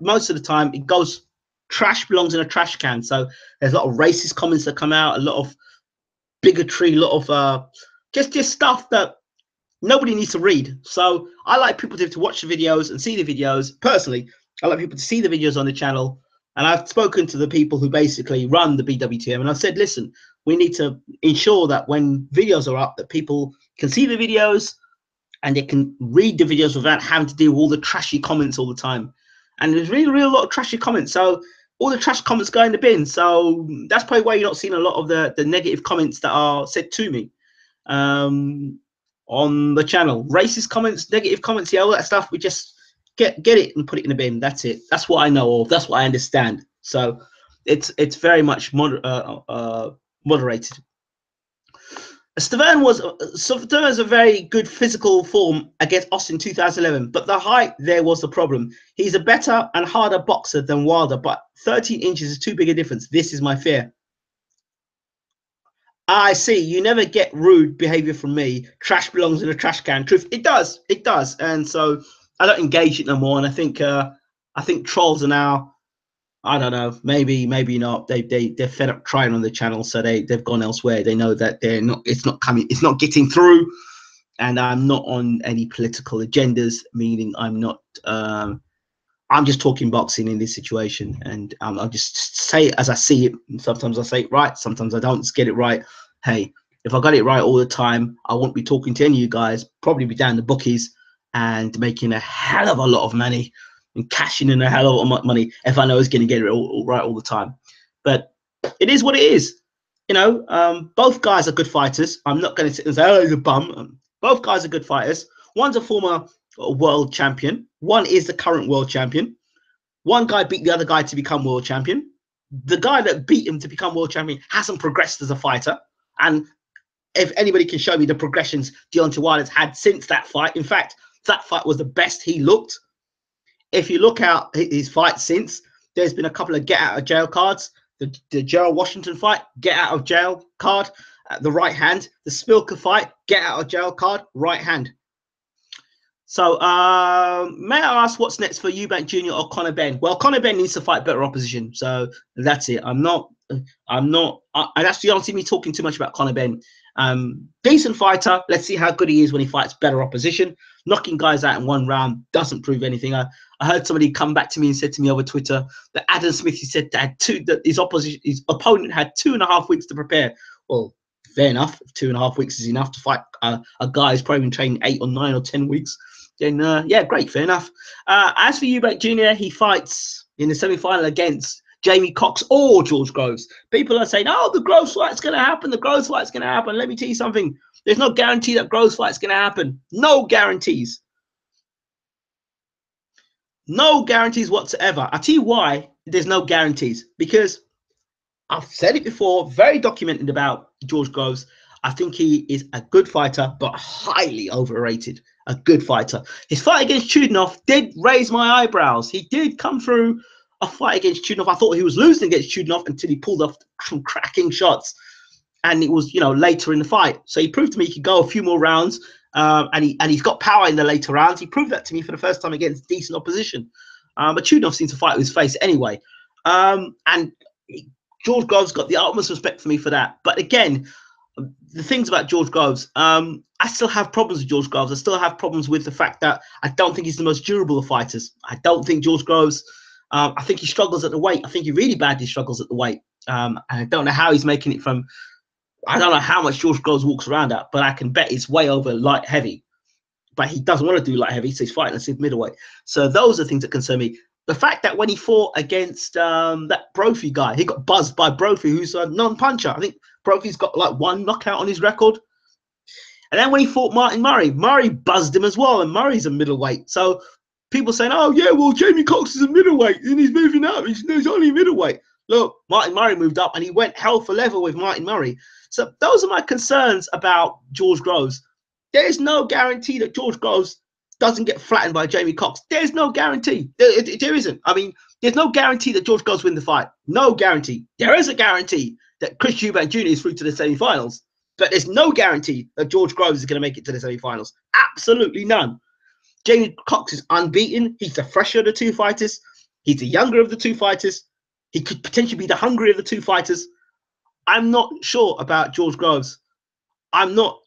most of the time it goes, trash belongs in a trash can. So there's a lot of racist comments that come out, a lot of bigotry, a lot of just stuff that nobody needs to read. So I like people to watch the videos and see the videos. Personally, I like people to see the videos on the channel. And I've spoken to the people who basically run the BWTM, and I've said, listen, we need to ensure that when videos are up, that people can see the videos and they can read the videos without having to deal with all the trashy comments all the time. And there's really a lot of trashy comments. So all the trash comments go in the bin. So that's probably why you're not seeing a lot of the negative comments that are said to me on the channel. Racist comments, negative comments, yeah, all that stuff. We just get it and put it in the bin. That's it. That's what I know of. That's what I understand. So it's very much moderated. Stiverne's a very good physical form against Austin 2011, but the height there was the problem. He's a better and harder boxer than Wilder, but 13 inches is too big a difference. This is my fear. I see. You never get rude behavior from me. Trash belongs in a trash can. Truth, it does. It does. And so I don't engage it no more. And I think trolls are now, I don't know, maybe not. They're fed up trying on the channel, so they've gone elsewhere. They know that it's not getting through, and I'm not on any political agendas. Meaning I'm just talking boxing in this situation, and I'll just say it as I see it. And sometimes I say it right, sometimes I don't get it right. Hey, if I got it right all the time, I won't be talking to any of you guys. Probably be down the bookies and making a hell of a lot of money and cashing in a hell of a lot of money if I know it's going to get it all right all the time. But it is what it is. You know, both guys are good fighters. I'm not going to sit and say, oh, he's a bum. Both guys are good fighters. One's a former world champion. One is the current world champion. One guy beat the other guy to become world champion. The guy that beat him to become world champion hasn't progressed as a fighter. And if anybody can show me the progressions Deontay Wilder's had since that fight, in fact, that fight was the best he looked. If you look at his fight since, there's been a couple of get out of jail cards. The Gerald Washington fight, get out of jail card, the right hand. The Spilker fight, get out of jail card, right hand. So may I ask what's next for Eubank Jr. or Conor Benn? Well, Conor Benn needs to fight better opposition. So that's it. And that's you don't see me talking too much about Conor Benn. Decent fighter. Let's see how good he is when he fights better opposition. Knocking guys out in one round doesn't prove anything. I heard somebody come back to me and said to me over Twitter that Adam Smith, he said that his opponent had 2.5 weeks to prepare. Well, fair enough. If 2.5 weeks is enough to fight a guy who's probably been training 8 or 9 or 10 weeks, then yeah, great, fair enough. As for Eubank Jr., he fights in the semi-final against Jamie Cox or George Groves. People are saying, oh, the Groves fight's going to happen. The Groves fight's going to happen. Let me tell you something. There's no guarantee that Groves fight's going to happen. No guarantees. No guarantees whatsoever. I'll tell you why there's no guarantees. Because I've said it before, very documented about George Groves. I think he is a good fighter, but highly overrated. A good fighter. His fight against Chudinov did raise my eyebrows. He did come through a fight against Chudinov. I thought he was losing against Chudinov until he pulled off some cracking shots. And it was, you know, later in the fight. So he proved to me he could go a few more rounds. And he's got power in the later rounds. He proved that to me for the first time against decent opposition. But Chudinov seems to fight with his face anyway. And George Groves got the utmost respect for me for that. But again, the things about George Groves, I still have problems with George Groves. I still have problems with the fact that I don't think he's the most durable of fighters. I don't think George Groves, I think he struggles at the weight. I think he really badly struggles at the weight. And I don't know how he's making it from, I don't know how much George Groves walks around at, but I can bet it's way over light heavy. But he doesn't want to do light heavy, so he's fighting at middleweight. So those are things that concern me. The fact that when he fought against that Brophy guy, he got buzzed by Brophy, who's a non-puncher. I think Brophy's got like 1 knockout on his record. And then when he fought Martin Murray, Murray buzzed him as well, and Murray's a middleweight. So people saying, oh, yeah, well, Jamie Cox is a middleweight, and he's moving up. He's only a middleweight. Look, Martin Murray moved up, and he went hell for leather with Martin Murray. So those are my concerns about George Groves. There's no guarantee that George Groves doesn't get flattened by Jamie Cox. There's no guarantee. There isn't. I mean, there's no guarantee that George Groves win the fight. No guarantee. There is a guarantee that Chris Eubank Jr. is through to the semi-finals. But there's no guarantee that George Groves is going to make it to the semi-finals. Absolutely none. Jamie Cox is unbeaten. He's the fresher of the two fighters. He's the younger of the two fighters. He could potentially be the hungrier of the two fighters. I'm not sure about George Groves. I'm not.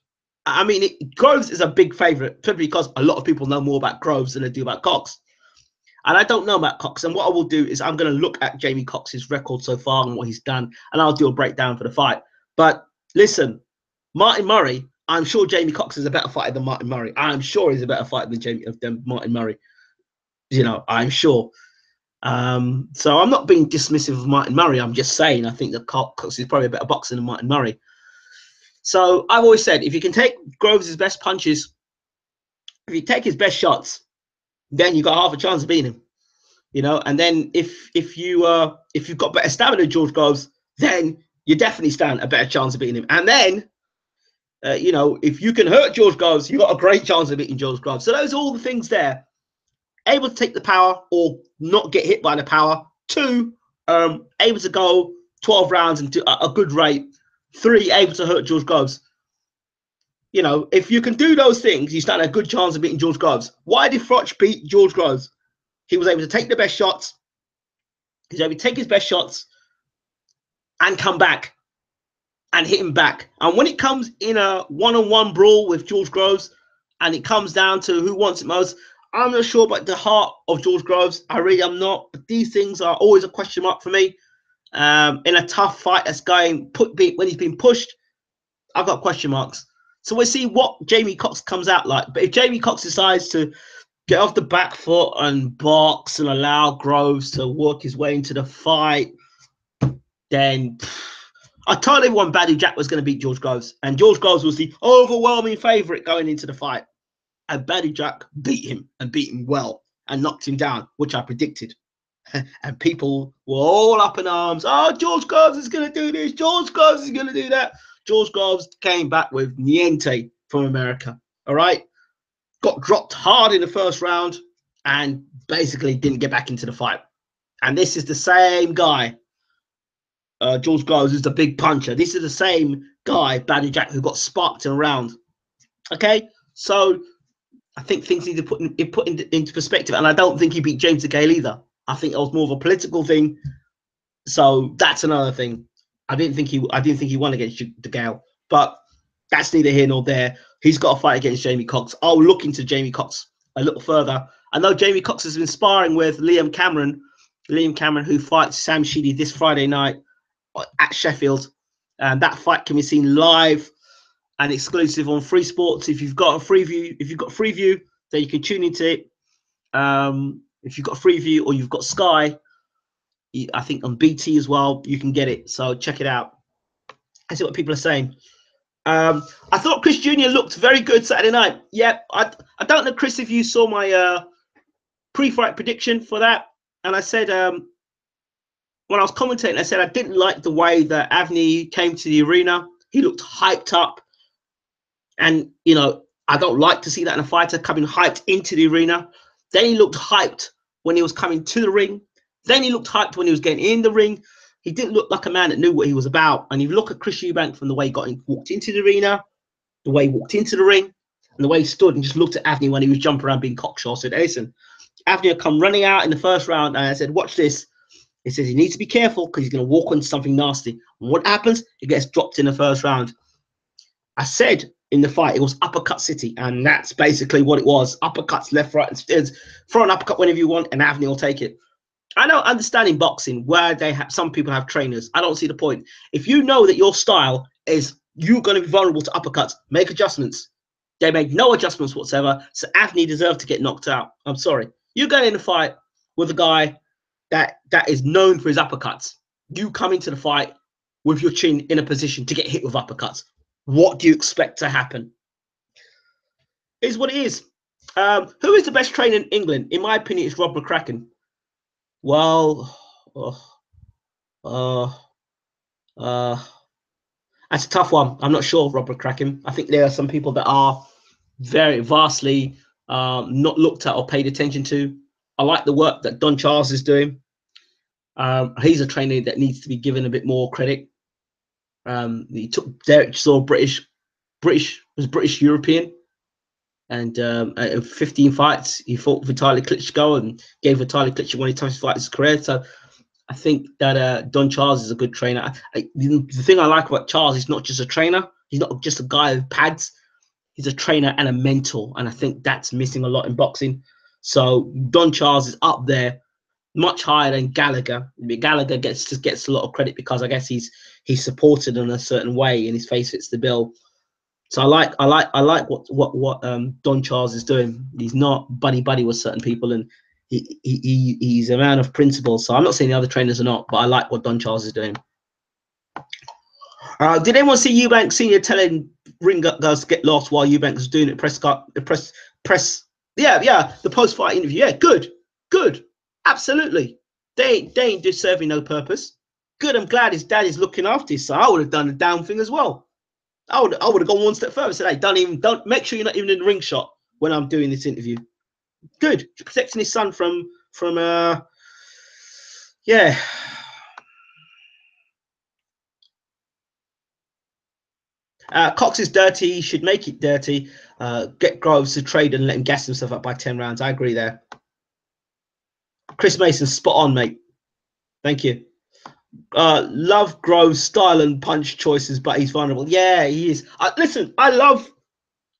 I mean, Groves is a big favorite, simply because a lot of people know more about Groves than they do about Cox. And I don't know about Cox. And what I will do is I'm going to look at Jamie Cox's record so far and what he's done, and I'll do a breakdown for the fight. But listen, Martin Murray, I'm sure Jamie Cox is a better fighter than Martin Murray. I'm sure he's a better fighter than Martin Murray. You know, I'm sure. So I'm not being dismissive of Martin Murray. I'm just saying I think that Cox is probably a better boxer than Martin Murray. So I've always said, if you can take Groves' best punches, if you take his best shots, then you got half a chance of beating him. You know, and then if you've got better stamina than George Groves, then you definitely stand a better chance of beating him. And then, you know, if you can hurt George Groves, you got a great chance of beating George Groves. So those are all the things there. Able to take the power or not get hit by the power. 2, able to go 12 rounds and do a good rate. 3, able to hurt George Groves. You know, if you can do those things, you stand a good chance of beating George Groves. Why did Froch beat George Groves? He was able to take the best shots. He's able to take his best shots and come back and hit him back. And when it comes in a one-on-one brawl with George Groves and it comes down to who wants it most, I'm not sure about the heart of George Groves. I really am not. But these things are always a question mark for me. In a tough fight that's going, when he's been pushed, I've got question marks. So we'll see what Jamie Cox comes out like. But if Jamie Cox decides to get off the back foot and box and allow Groves to work his way into the fight, then I told everyone Badou Jack was going to beat George Groves. And George Groves was the overwhelming favourite going into the fight. And Badou Jack beat him and beat him well and knocked him down, which I predicted. And people were all up in arms. Oh, George Groves is going to do this. George Groves is going to do that. George Groves came back with niente from America. All right. Got dropped hard in the first round and basically didn't get back into the fight. And this is the same guy. George Groves is the big puncher. This is the same guy, Badou Jack, who got sparked in a round. Okay. So I think things need to put into perspective. And I don't think he beat James DeGale either. I think it was more of a political thing. So that's another thing. I didn't think he won against DeGale, but that's neither here nor there. He's got a fight against Jamie Cox. I'll look into Jamie Cox a little further. I know Jamie Cox has been sparring with Liam Cameron, who fights Sam Sheedy this Friday night at Sheffield. And that fight can be seen live and exclusive on Free Sports. If you've got Freeview, then you can tune into it. If you've got Freeview or you've got Sky, I think on BT as well, you can get it. So check it out. I see what people are saying. I thought Chris Jr. looked very good Saturday night. Yeah, I don't know, Chris, if you saw my pre-fight prediction for that. And I said, when I was commentating, I said I didn't like the way that Avni came to the arena. He looked hyped up. And, you know, I don't like to see that in a fighter coming hyped into the arena. Then he looked hyped when he was coming to the ring. Then he looked hyped when he was getting in the ring. He didn't look like a man that knew what he was about. And if you look at Chris Eubank from the way he walked into the arena, the way he walked into the ring, and the way he stood and just looked at Avni when he was jumping around being cocksure, I said, listen, Avni had come running out in the first round, and I said, watch this. He says he needs to be careful because he's going to walk onto something nasty. And what happens? He gets dropped in the first round. I said in the fight, it was uppercut city, and that's basically what it was. Uppercuts left, right, and stairs. Throw an uppercut whenever you want, and Avni will take it. I don't understand in boxing where some people have trainers. I don't see the point. If you know that your style is you're going to be vulnerable to uppercuts, make adjustments. They made no adjustments whatsoever, so Avni deserved to get knocked out. I'm sorry. You're going in a fight with a guy that is known for his uppercuts. You come into the fight with your chin in a position to get hit with uppercuts. What do you expect to happen? Is what it is. Who is the best trainer in England? In my opinion, it's Rob McCracken. Well, that's a tough one. I'm not sure of Rob McCracken. I think there are some people that are very vastly not looked at or paid attention to. I like the work that Don Charles is doing. He's a trainer that needs to be given a bit more credit. He took Derek Saw British European. And in 15 fights, he fought Vitaly Klitschko and gave Vitaly Klitschko one of the toughest fights of his career. So I think that Don Charles is a good trainer. The thing I like about Charles, he's not just a trainer. He's not just a guy with pads. He's a trainer and a mentor. And I think that's missing a lot in boxing. So Don Charles is up there, much higher than Gallagher. Gallagher gets a lot of credit because I guess he's supported in a certain way and his face fits the bill. So I like what Don Charles is doing. He's not buddy with certain people, and he's a man of principle. So I'm not saying the other trainers are not, but I like what Don Charles is doing. Did anyone see Eubank Senior telling ring girls to get lost while Eubank was doing it? Press. Yeah. The post fight interview. Yeah, good. Absolutely. They ain't just serving no purpose. Good. I'm glad his dad is looking after his son. I would have done the down thing as well. I would have gone one step further. Said, hey, don't make sure you're not even in the ring shot when I'm doing this interview. Good, protecting his son from yeah. Cox is dirty. He should make it dirty. Get Groves to trade and let him gas himself up by 10 rounds. I agree there. Chris Mason, spot on, mate. Thank you. Love Groves' style and punch choices, but he's vulnerable. Yeah, he is. Listen, I love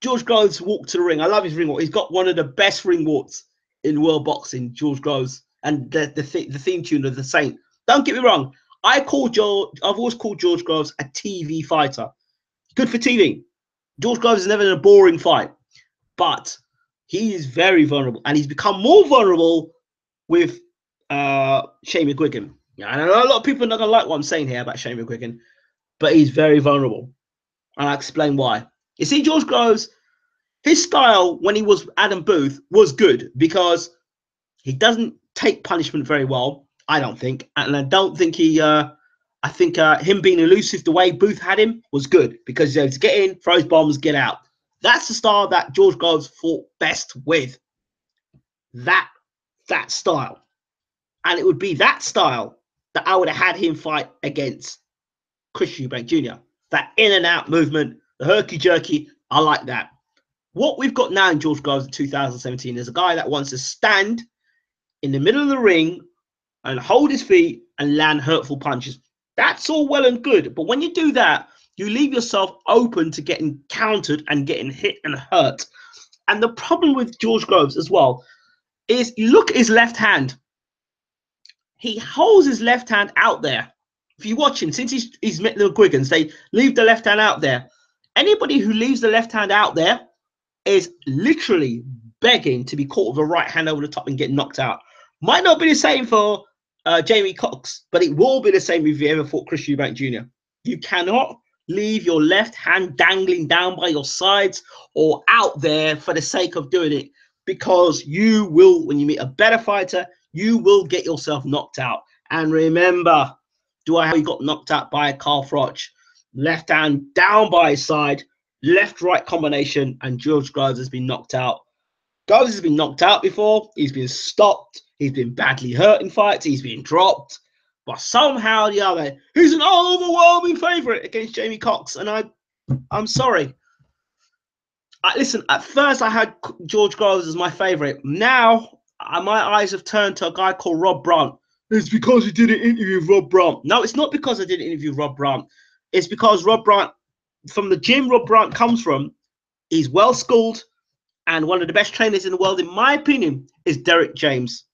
George Groves' walk to the ring. I love his ring walk. He's got one of the best ring walks in world boxing, George Groves, and the theme tune of The Saint. Don't get me wrong. I've always called George Groves a TV fighter. Good for TV. George Groves is never in a boring fight, but he is very vulnerable, and he's become more vulnerable with Shane McGuigan. Yeah, and a lot of people are not gonna like what I'm saying here about Shane McGuigan, but he's very vulnerable, and I'll explain why. You see, George Groves, his style when he was Adam Booth was good because he doesn't take punishment very well, I don't think, and I don't think he. I think him being elusive the way Booth had him was good because he was get in, throws bombs, get out. That's the style that George Groves fought best with. That style, and it would be that style that I would have had him fight against Chris Eubank Jr. That in and out movement, the herky jerky. I like that. What we've got now in George Groves in 2017 is a guy that wants to stand in the middle of the ring and hold his feet and land hurtful punches. That's all well and good. But when you do that, you leave yourself open to getting countered and getting hit and hurt. And the problem with George Groves as well is you look at his left hand. He holds his left hand out there. If you watch him, since he's met the McGuigans, they leave the left hand out there. Anybody who leaves the left hand out there is literally begging to be caught with a right hand over the top and get knocked out. Might not be the same for Jamie Cox, but it will be the same if you ever fought Chris Eubank Jr. You cannot leave your left hand dangling down by your sides or out there for the sake of doing it, because you will, when you meet a better fighter, you will get yourself knocked out. And remember, he got knocked out by Carl Froch. Left hand down by his side, left-right combination, and George Groves has been knocked out. Groves has been knocked out before. He's been stopped. He's been badly hurt in fights. He's been dropped. But somehow or the other, he's an overwhelming favourite against Jamie Cox. And I'm sorry. Listen, at first I had George Groves as my favourite. Now my eyes have turned to a guy called Rob Brandt. It's because he did an interview with Rob Brandt. No, it's not because I did an interview with Rob Brandt. It's because Rob Brandt, from the gym Rob Brandt comes from, he's well schooled, and one of the best trainers in the world, in my opinion, is Derek James.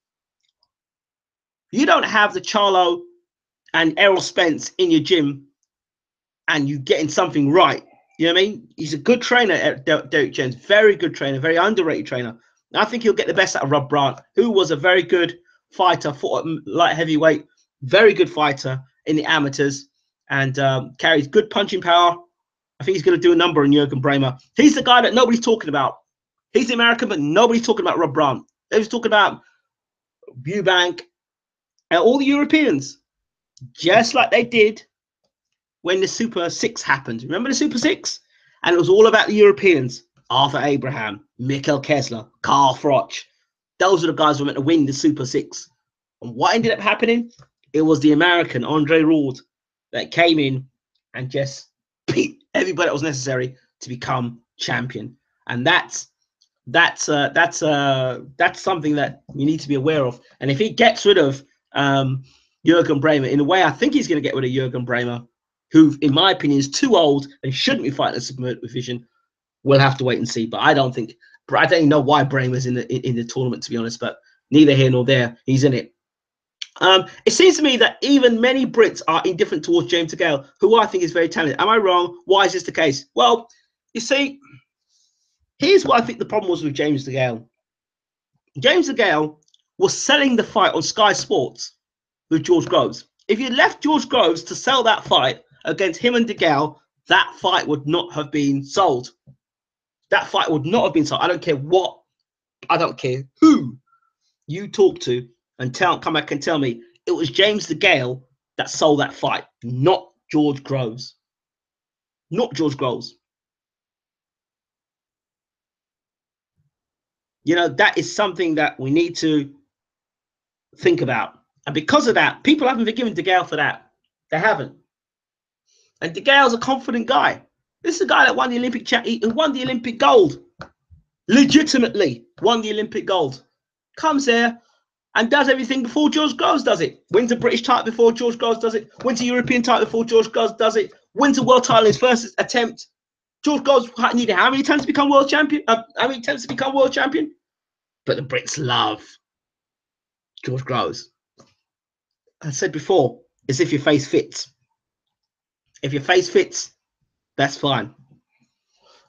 You don't have the Charlo and Errol Spence in your gym and you getting something right. You know what I mean? He's a good trainer, Derek James. Very good trainer, very underrated trainer. I think he'll get the best out of Rob Brandt, who was a very good fighter, fought at light heavyweight, very good fighter in the amateurs, and carries good punching power. I think he's going to do a number on Jürgen Bremer. He's the guy that nobody's talking about. He's the American, but nobody's talking about Rob Brandt. They're just talking about Eubank and all the Europeans, just like they did when the Super Six happened. Remember the Super Six? And it was all about the Europeans. Arthur Abraham, Mikkel Kessler, Carl Froch. Those are the guys who were meant to win the Super Six. And what ended up happening? It was the American, Andre Ruud, that came in and just beat everybody that was necessary to become champion. And that's that's something that you need to be aware of. And if he gets rid of Jurgen Bremer, in a way, I think he's going to get rid of Jurgen Bremer, who, in my opinion, is too old and shouldn't be fighting a super division. We'll have to wait and see. But I don't even know why Bremer's in the tournament, to be honest. But neither here nor there. He's in it. It seems to me that even many Brits are indifferent towards James DeGale, who I think is very talented. Am I wrong? Why is this the case? Well, you see, here's what I think the problem was with James DeGale. James DeGale was selling the fight on Sky Sports with George Groves. If you left George Groves to sell that fight against him and DeGale, that fight would not have been sold. That fight would not have been sold. I don't care who you talk to and come back and tell me it was James DeGale that sold that fight, not George Groves. Not George Groves. You know, that is something that we need to think about. And because of that, people haven't forgiven DeGale for that. They haven't. And DeGale's a confident guy. This is a guy that won the Olympic won the Olympic gold. Legitimately won the Olympic gold. Comes there and does everything before George Groves does it. Wins a British title before George Groves does it. Wins a European title before George Groves does it. Wins a world title in his first attempt. George Groves needed how many times to become world champion? How many attempts to become world champion? But the Brits love George Groves. I said before, it's if your face fits. If your face fits, that's fine.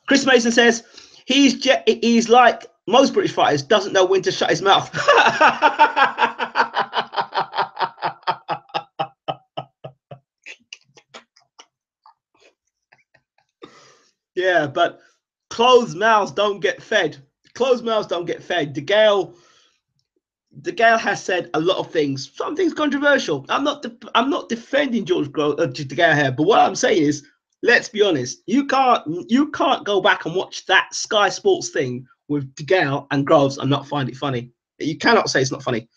Chris Mason says he's like most British fighters, doesn't know when to shut his mouth. Yeah, but closed mouths don't get fed. Closed mouths don't get fed. DeGale has said a lot of things. Some things controversial. I'm not defending George DeGale here, but what I'm saying is, let's be honest. You can't go back and watch that Sky Sports thing with DeGale and Groves and not find it funny. You cannot say it's not funny.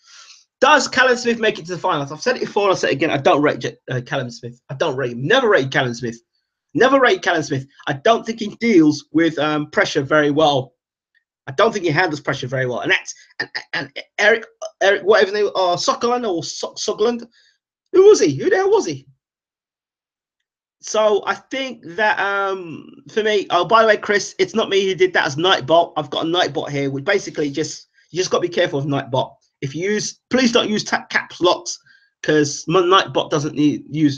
Does Callum Smith make it to the finals? I've said it before and I'll say it again. I don't rate Callum Smith. I don't rate him. Never rate Callum Smith. Never rate Callum Smith. I don't think he deals with pressure very well. I don't think he handles pressure very well. And that's and Eric, whatever they are, Sokoland or Sogland. Who was he? Who the hell was he? So I think that for me, oh, by the way, Chris, it's not me who did that as Nightbot. I've got a Nightbot here, which basically you just got to be careful of Nightbot. If you use, please don't use caps locks because my Nightbot doesn't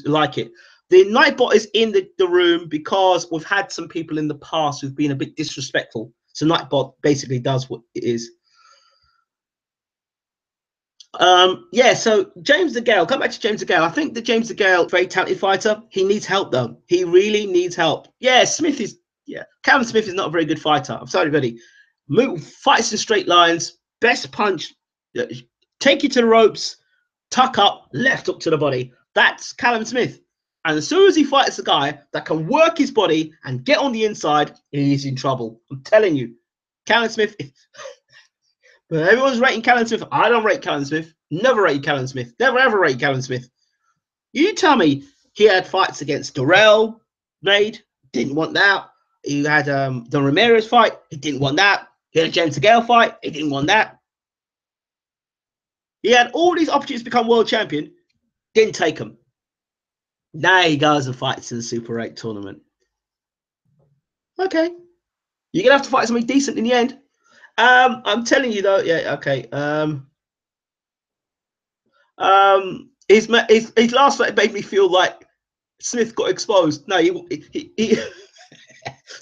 like it. The Nightbot is in the room because we've had some people in the past who've been a bit disrespectful. So Nightbot basically does what it is. Yeah, so James DeGale, come back to James DeGale. I think that James DeGale, very talented fighter. He needs help though. He really needs help. Yeah, Callum Smith is not a very good fighter. I'm sorry, buddy. Fights in straight lines, best punch, take you to the ropes, tuck up, left hook to the body. That's Callum Smith. And as soon as he fights a guy that can work his body and get on the inside, he's in trouble. I'm telling you, Callum Smith. But everyone's rating Callum Smith. I don't rate Callum Smith. Never rate Callum Smith. Never ever rate Callum Smith. You tell me he had fights against Durrell, didn't want that. He had the Ramirez fight, he didn't want that. He had a James DeGale fight, he didn't want that. He had all these opportunities to become world champion, didn't take them. Now he goes and fights in the Super 8 tournament. Okay. You're going to have to fight something decent in the end. I'm telling you though, yeah, okay. His last fight made me feel like Smith got exposed. No, he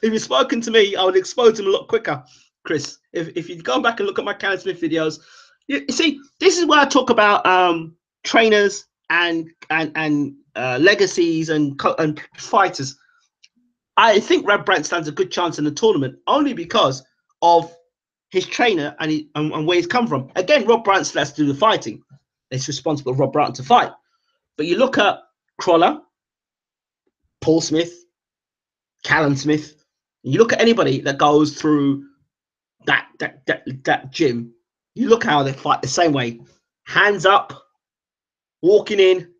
if he'd spoken to me, I would expose him a lot quicker, Chris. If you go back and look at my Callum Smith videos, you see, this is where I talk about trainers and legacies and fighters. I think Rob Brandt stands a good chance in the tournament only because of his trainer and where he's come from. Again, Rob Brandt has to do the fighting. It's responsible for Rob Brandt to fight. But you look at Crawler, Paul Smith, Callum Smith. You look at anybody that goes through that gym. You look how they fight the same way. Hands up, walking in,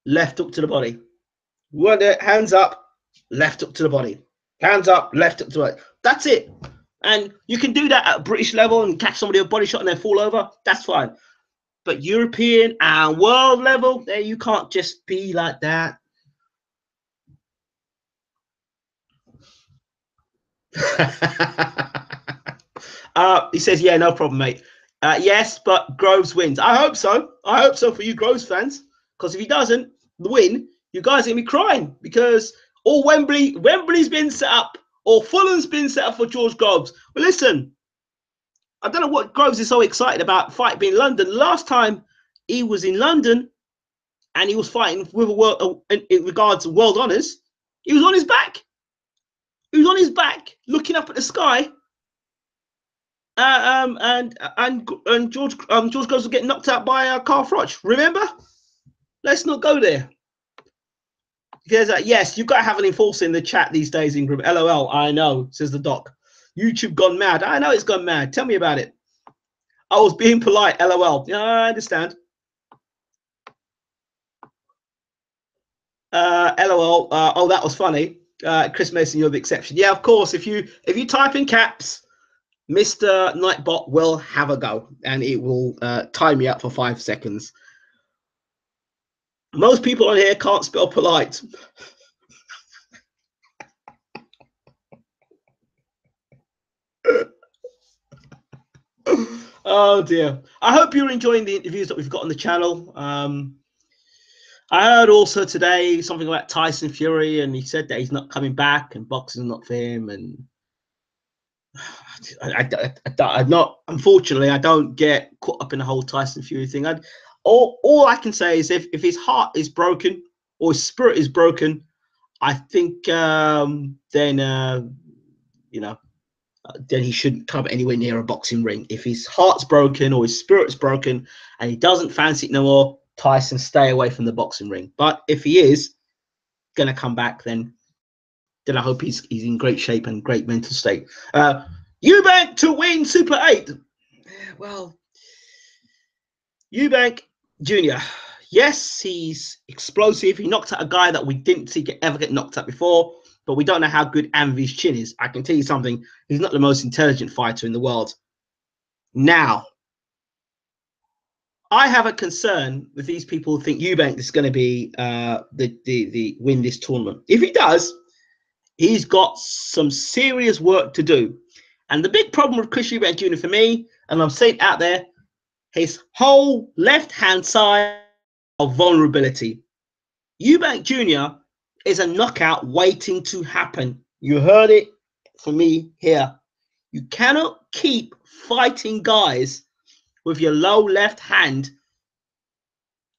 left hook to the body. Hands up, left hook to the body. Hands up, left hook to the body. That's it. And you can do that at British level and catch somebody a body shot and then fall over. That's fine. But European and world level, there you can't just be like that. He says, yeah, no problem, mate. Yes, but Groves wins. I hope so. I hope so for you Groves fans. Because if he doesn't win, you guys are going to be crying. Because all Wembley's been set up. Or Fulham's been set up for George Groves. But listen, I don't know what Groves is so excited about fight being in London. Last time he was in London and he was fighting with a world, in regards to world honours, he was on his back. He was on his back, looking up at the sky, and George Groves was getting knocked out by Carl Froch. Remember? Let's not go there. Because yes, you've got to have an enforcer in the chat these days in group. LOL. I know, says the doc. YouTube gone mad. I know it's gone mad. Tell me about it. I was being polite. LOL. Yeah, I understand. LOL. Oh, that was funny. Chris Mason, you're the exception. Yeah, of course. If you type in caps, Mr. Nightbot will have a go, and it will time me up for 5 seconds. Most people on here can't spell polite. Oh dear. I hope you're enjoying the interviews that we've got on the channel. I heard also today something about Tyson Fury, and he said that he's not coming back and boxing's not for him. And I not, unfortunately, I don't get caught up in the whole Tyson Fury thing. All I can say is if his heart is broken or his spirit is broken, I think then you know, then he shouldn't come anywhere near a boxing ring. If his heart's broken or his spirit's broken and he doesn't fancy it no more, Tyson, stay away from the boxing ring. But if he is gonna come back, then I hope he's in great shape and great mental state. Eubank to win Super 8. Well, Eubank Jr. Yes, he's explosive. He knocked out a guy that we didn't see ever get knocked out before, but we don't know how good Anvi's chin is. I can tell you something. He's not the most intelligent fighter in the world. Now, I have a concern with these people who think Eubank is going to be the win this tournament. If he does, he's got some serious work to do. And the big problem with Chris Eubank Jr. for me, and I'm saying out there, his whole left-hand side of vulnerability. Eubank Jr. is a knockout waiting to happen. You heard it from me here. You cannot keep fighting guys with your low left hand.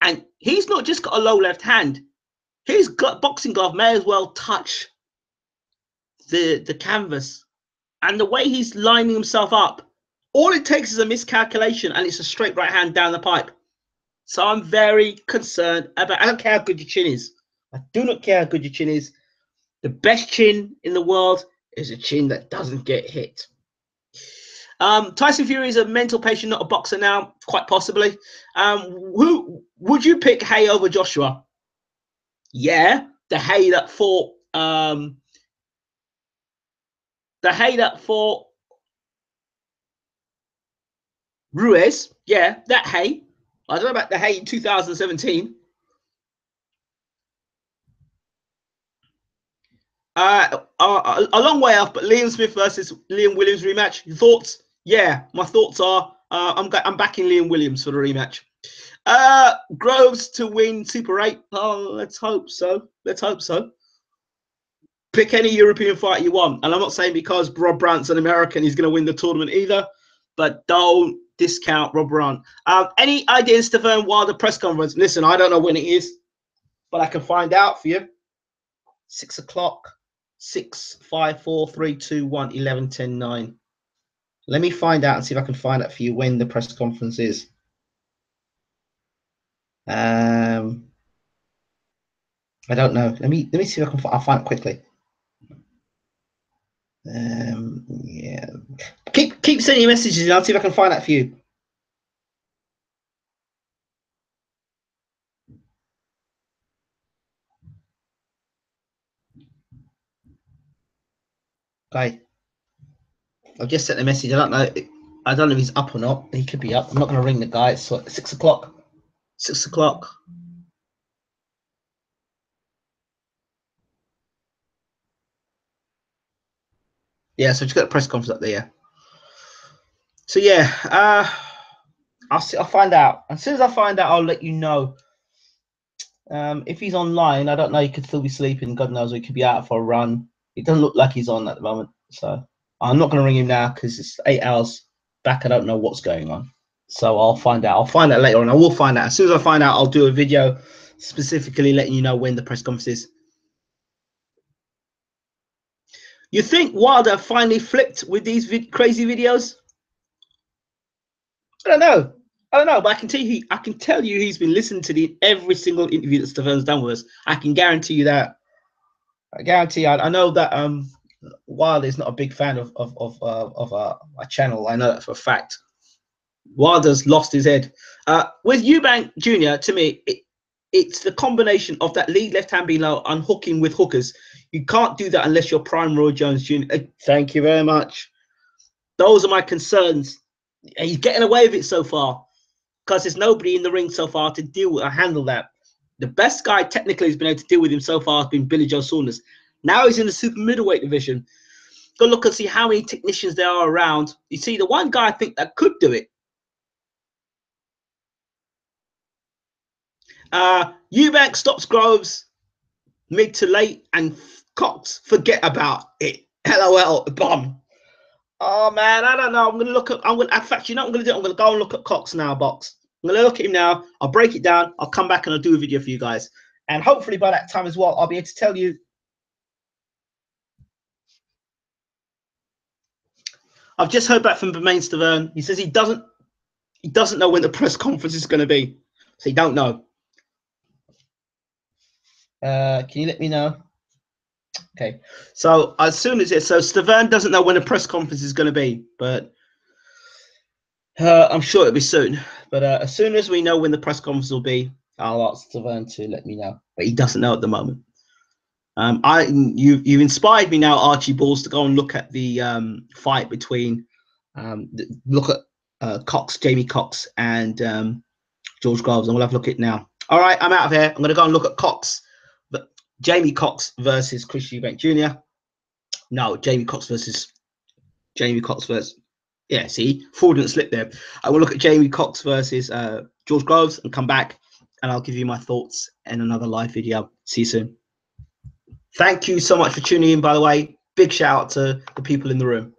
And he's not just got a low left hand. His boxing glove may as well touch the canvas. And the way he's lining himself up, all it takes is a miscalculation and it's a straight right hand down the pipe. So I'm very concerned about, I don't care how good your chin is. I do not care how good your chin is. The best chin in the world is a chin that doesn't get hit. Tyson Fury is a mental patient, not a boxer now, quite possibly. Who would you pick, Hay over Joshua? Yeah, the Hay that fought Ruiz. Yeah, that Hay. I don't know about the Hay in 2017. A long way off, but Liam Smith versus Liam Williams rematch. Your thoughts? Yeah, my thoughts are I'm backing Liam Williams for the rematch. Groves to win Super 8. Oh, let's hope so. Let's hope so. Pick any European fight you want. And I'm not saying because Rob Brant's an American, he's going to win the tournament either. But don't discount Rob Brant. Any ideas, Stiverne, while the press conference? Listen, I don't know when it is, but I can find out for you. 6 o'clock. 6, 5, 4, 3, 2, 1, 11, 10, 9. Let me find out and see if I can find out for you when the press conference is. I don't know. Let me see if I can. I'll find it quickly. Yeah. Keep sending your messages and I'll see if I can find that for you. Okay. I've just sent a message. I don't know. I don't know if he's up or not. He could be up. I'm not going to ring the guy. It's 6 o'clock. 6 o'clock. Yeah, so just got a press conference up there. Yeah. So yeah, I'll find out. As soon as I find out, I'll let you know. If he's online, I don't know. He could still be sleeping. God knows, he could be out for a run. It doesn't look like he's on at the moment. So I'm not going to ring him now because it's 8 hours back. I don't know what's going on. So I'll find out. I'll find out later on. I will find out. As soon as I find out, I'll do a video specifically letting you know when the press conference is. You think Wilder finally flipped with these crazy videos? I don't know. I don't know, but I can tell you he's been listening to every single interview that Stiverne's done with us. I can guarantee you that. I guarantee. I know that Wilder is not a big fan of my channel. I know that for a fact. Wilder's lost his head. With Eubank Jr., to me, it's the combination of that lead left hand being low, unhooking with hookers. You can't do that unless you're Prime Roy Jones Jr. Thank you very much. Those are my concerns. He's getting away with it so far because there's nobody in the ring so far to deal with or handle that. The best guy technically who's been able to deal with him so far has been Billy Joe Saunders. Now he's in the super middleweight division. Go look and see how many technicians there are around. You see, the one guy I think that could do it. Eubank stops Groves mid to late, and Cox, forget about it. LOL, bomb. Oh man, I don't know. I'm gonna look at. I'm gonna. In fact, you know what I'm gonna do? I'm gonna go and look at Cox now, box. I'm gonna look at him now. I'll break it down. I'll come back and I'll do a video for you guys. And hopefully by that time as well, I'll be able to tell you. I've just heard back from Bermain Stiverne. He says he doesn't know when the press conference is going to be. So he don't know. Can you let me know? Okay. So as soon as so Stiverne doesn't know when the press conference is going to be, but I'm sure it'll be soon. But as soon as we know when the press conference will be, I'll ask Stiverne to let me know. But he doesn't know at the moment. You've inspired me now, Archie Balls, to go and look at the fight between look at Cox, Jamie Cox, and George Groves. I'm gonna have a look at it now. All right, I'm out of here. I'm gonna go and look at Cox, but Jamie Cox versus Chris Eubank Jr. No, Jamie Cox versus yeah. See, fraudulent slip there. I will look at Jamie Cox versus George Groves and come back, and I'll give you my thoughts in another live video. See you soon. Thank you so much for tuning in, by the way. Big shout out to the people in the room.